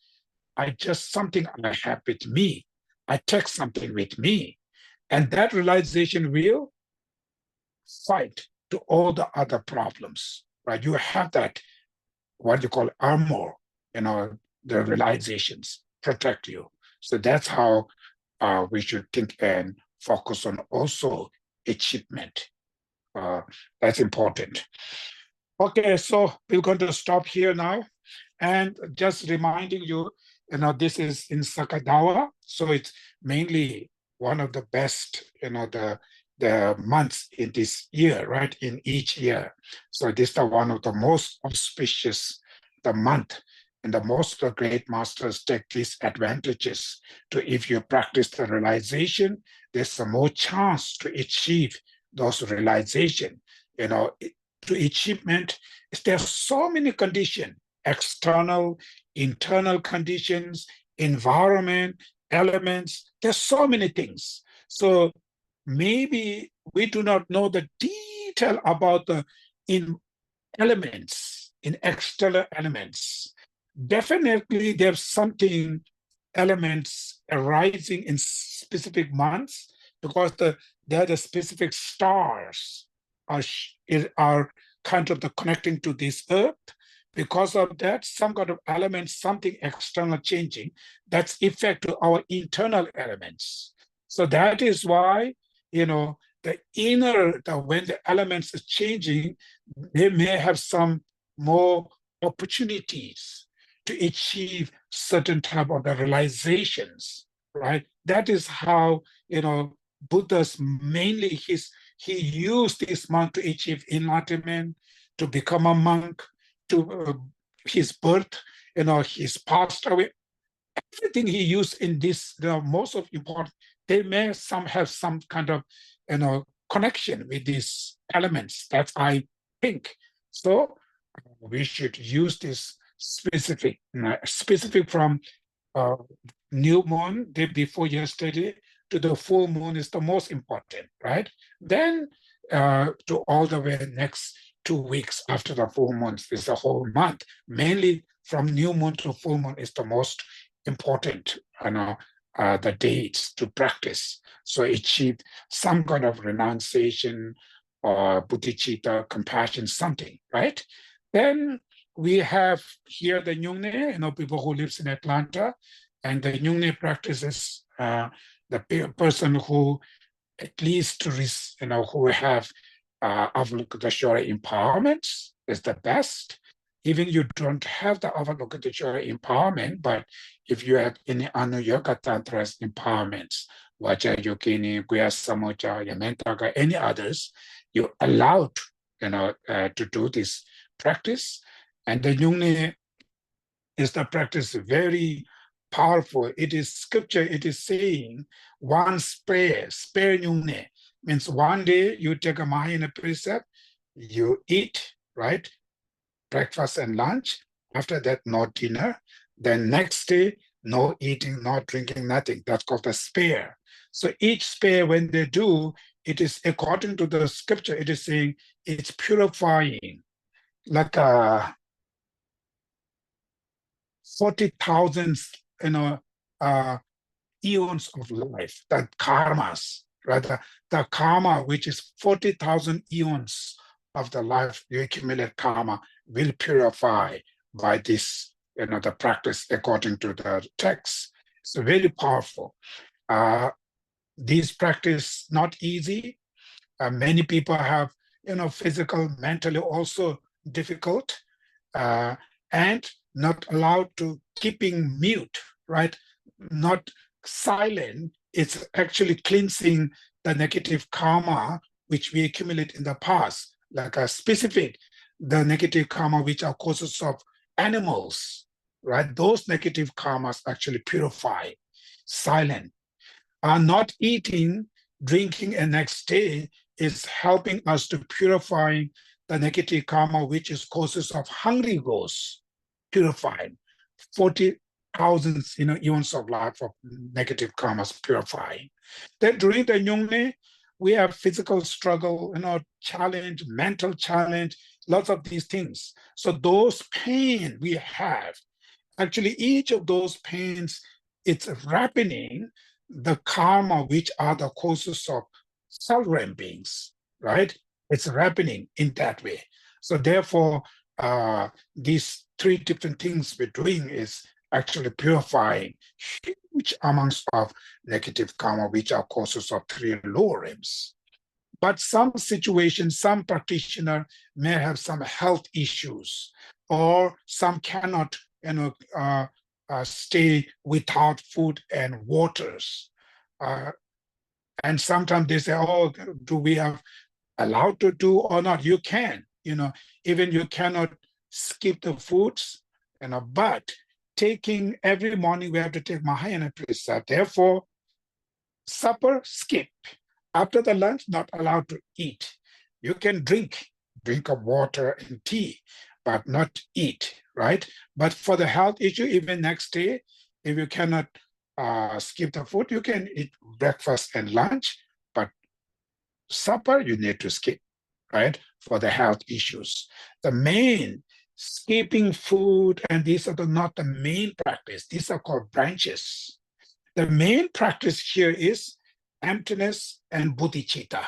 something I have with me. I take something with me. And that realization will fight to all the other problems, right? You have that, what you call armor, the realizations protect you. So that's how we should think and focus on also achievement. That's important. Okay, so we're going to stop here now. And just reminding you, this is in Sakadawa. So it's mainly one of the best, the months in this year, right? In each year. So this is one of the most auspicious, the month. And the most of the great masters take these advantages to, if you practice the realization, there's a more chance to achieve those realization. To achievement, there are so many conditions, external, internal conditions, environment, elements, there's so many things. So maybe we do not know the detail about the in elements, in external elements. Definitely there's something, elements arising in specific months, because there are the specific stars are kind of the connecting to this earth. Because of that, some kind of element, something external changing, that's effect to our internal elements. So that is why, the inner, when the elements are changing, they may have some more opportunities to achieve certain type of the realizations, right? That is how, Buddha's mainly he used this month to achieve enlightenment, to become a monk, to his birth, he's passed away. Everything he used in this, the most of important, they may have some kind of, connection with these elements. That I think. So we should use this specific from new moon, day before yesterday, to the full moon is the most important, right? Then to all the way next 2 weeks after the full moon is the whole month. Mainly from new moon to full moon is the most important, the dates to practice. So achieve some kind of renunciation or bodhicitta, compassion, something, right? Then we have here the Nyungne, people who lives in Atlanta, and the Nyungne practices the person who at least, who have Avalokiteshvara empowerment is the best. Even you don't have the Avalokiteshvara empowerment, but if you have any Anuyoga Tantra's empowerments, Vajrayogini, Guhya Samocha, Yamantaka, any others, you're allowed, to do this practice. And the Nyungne is the practice very powerful. It is scripture, it is saying, one spare Nyungne, means one day you take a Mahayana precept, you eat, right? Breakfast and lunch. After that, no dinner. Then next day, no eating, no drinking, nothing. That's called a spare. So each spare, when they do, it is according to the scripture, it is saying it's purifying, like 40,000, eons of life, that karmas, rather the karma, which is 40,000 eons of the life, you accumulate karma, will purify by this, the practice according to the text. It's very powerful. This practice not easy. Many people have, physical, mentally also difficult, and not allowed to keeping mute, right? Not silent. It's actually cleansing the negative karma which we accumulate in the past, like a specific, the negative karma which are causes of animals, right? Those negative karmas actually purify. Silent. Not eating, drinking, and next day is helping us to purify the negative karma which is causes of hungry ghosts. Purified. 40,000 eons of life of negative karmas purifying. Then during the Nyungne, we have physical struggle, challenge, mental challenge, lots of these things. So those pain we have, actually each of those pains, it's ripening the karma which are the causes of self-realm beings, right? It's ripening in that way. So therefore, these 3 different things we're doing is actually purifying huge amounts of negative karma, which are causes of 3 lower realms. But some situations, some practitioner may have some health issues, or some cannot, stay without food and waters. And sometimes they say, oh, do we have allowed to do or not? You can, even you cannot skip the foods, but taking every morning we have to take Mahayana precept. Therefore, supper, skip. After the lunch, not allowed to eat. You can drink of water and tea, but not eat, right? But for the health issue, even next day, if you cannot skip the food, you can eat breakfast and lunch, but supper you need to skip, right? for the health issues. The main skipping food, and these are not the main practice. These are called branches. The main practice here is emptiness and bodhicitta.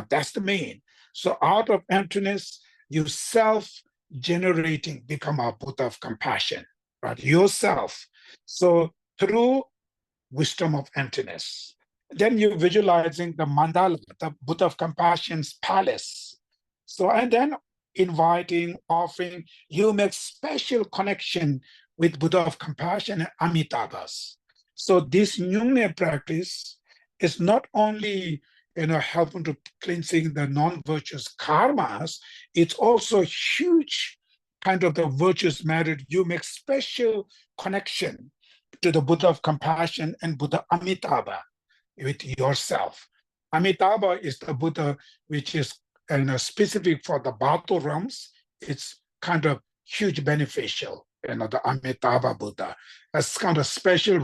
That's the main. So out of emptiness, you self-generating become a Buddha of compassion, right? Yourself. So through wisdom of emptiness, then you're visualizing the mandala, the Buddha of compassion's palace. So, and then inviting, offering, you make special connection with Buddha of compassion and Amitabhas. So this Nyungne practice is not only helping to cleansing the non-virtuous karmas, it's also huge kind of the virtuous merit. You make special connection to the Buddha of compassion and Buddha Amitabha with yourself. Amitabha is the Buddha which is specific for the Bhattu realms. It's kind of huge beneficial, the Amitabha Buddha. That's kind of special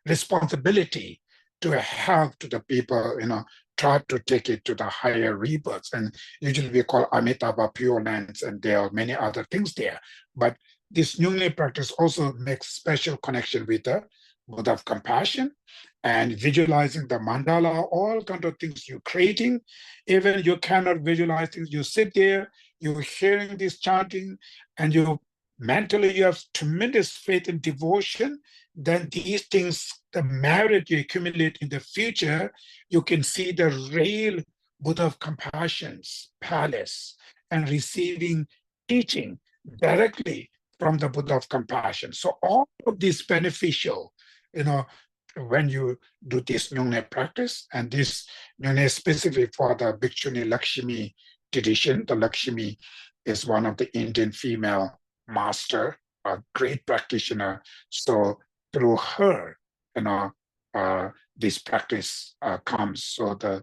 responsibility to help to the people, try to take it to the higher rebirths. And usually we call Amitabha Pure Lands, and there are many other things there. But this Nyungne practice also makes special connection with the Buddha of compassion and visualizing the mandala, all kind of things you're creating. Even you cannot visualize things, you sit there, you're hearing this chanting, and you mentally you have tremendous faith and devotion. Then these things, the merit you accumulate in the future, you can see the real Buddha of compassion's palace and receiving teaching directly from the Buddha of compassion. So all of this beneficial, when you do this Nyungne practice, and this Nyungne is specific for the Bhikshuni Lakshmi tradition. The Lakshmi is one of the Indian female master, a great practitioner. So through her, this practice comes. So the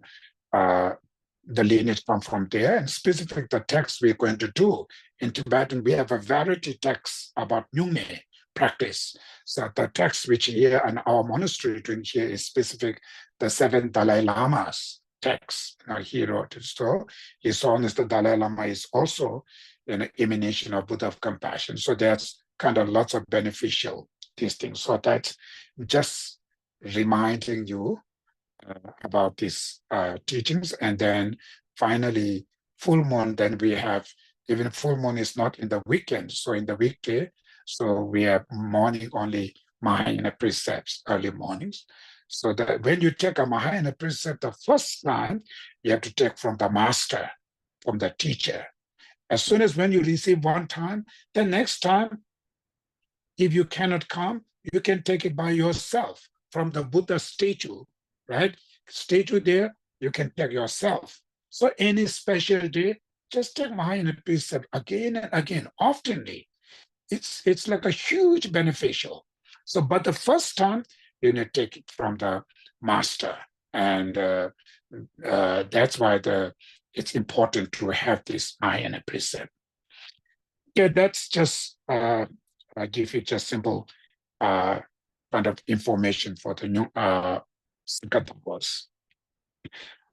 lineage come from there, and specific the text we're going to do. In Tibetan, we have a variety text about Nyungne practice. So the text which here in our monastery doing here is specific, the 7 Dalai Lamas text. He wrote it. So His Holiness the Dalai Lama is also an emanation of Buddha of compassion. So there's kind of lots of beneficial these things. So that's just reminding you about these teachings. And then finally, full moon, then we have, even full moon is not in the weekend. So in the weekday, so we have morning only Mahayana precepts, early mornings. So that when you take a Mahayana precept the first time, you have to take from the master, from the teacher. As soon as when you receive one time, the next time, if you cannot come, you can take it by yourself from the Buddha statue, right? Statue there, you can take yourself. So any special day, just take Mahayana precept again and again, oftenly. It's like a huge beneficial. So, but the first time, you need to take it from the master. And that's why it's important to have this Mahayana precept. Yeah, that's just I give you just simple kind of information for the new Sikatapas.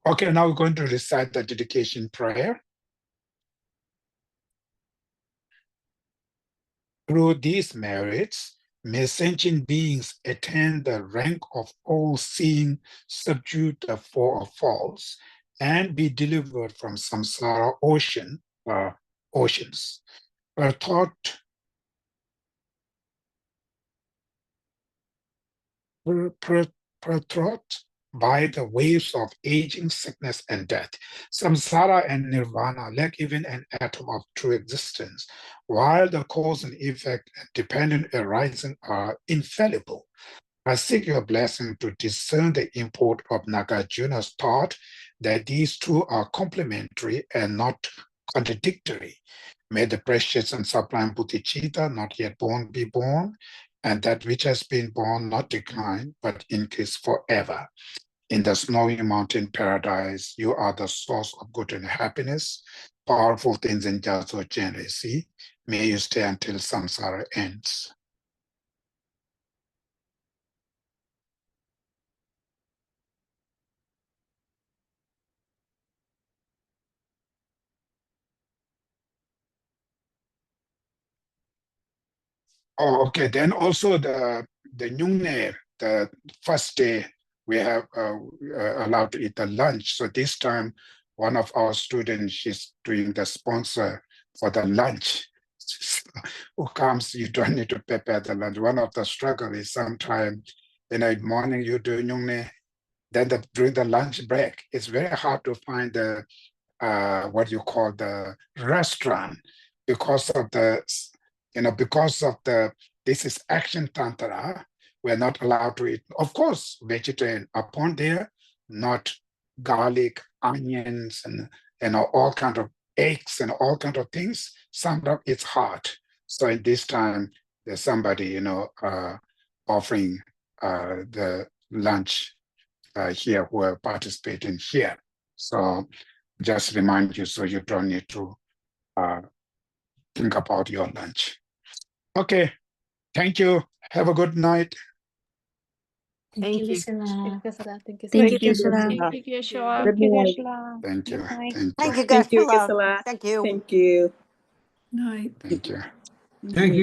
Okay, now we're going to recite the dedication prayer. Through these merits, may sentient beings attain the rank of all-seeing, subdue the four of faults, and be delivered from samsara oceans. Are taught by the waves of aging, sickness, and death. Samsara and nirvana lack even an atom of true existence, while the cause and effect and dependent arising are infallible. I seek your blessing to discern the import of Nagarjuna's thought that these two are complementary and not contradictory. May the precious and sublime bodhicitta not yet born be born, and that which has been born not decline, but increase forever. In the snowy mountain paradise, you are the source of good and happiness, powerful things in just or generously. May you stay until samsara ends. Oh, okay. Then also the Nyungne, the first day we have allowed to eat the lunch. So this time, one of our students, she's doing the sponsor for the lunch. Who comes, you don't need to prepare the lunch. One of the struggle is sometimes in the morning you do Nyungne, then during the lunch break, it's very hard to find the what you call the restaurant because of the this is action tantra. We're not allowed to eat, of course, vegetarian upon there, not garlic, onions, and all kind of eggs and all kind of things. Sometimes it's hard. So in this time, there's somebody offering the lunch here who are participating here. So just remind you so you don't need to think about your lunch. Okay, thank you. Have a good night. Thank you. Thank you. Thank you, Geshe-la. Thank you, Yeshua. Good night. Thank you. Good night. Thank you. Thank you, Thank you, Geshe-la. Geshe-la. Thank you. Thank you. Night. Thank you. Thank you.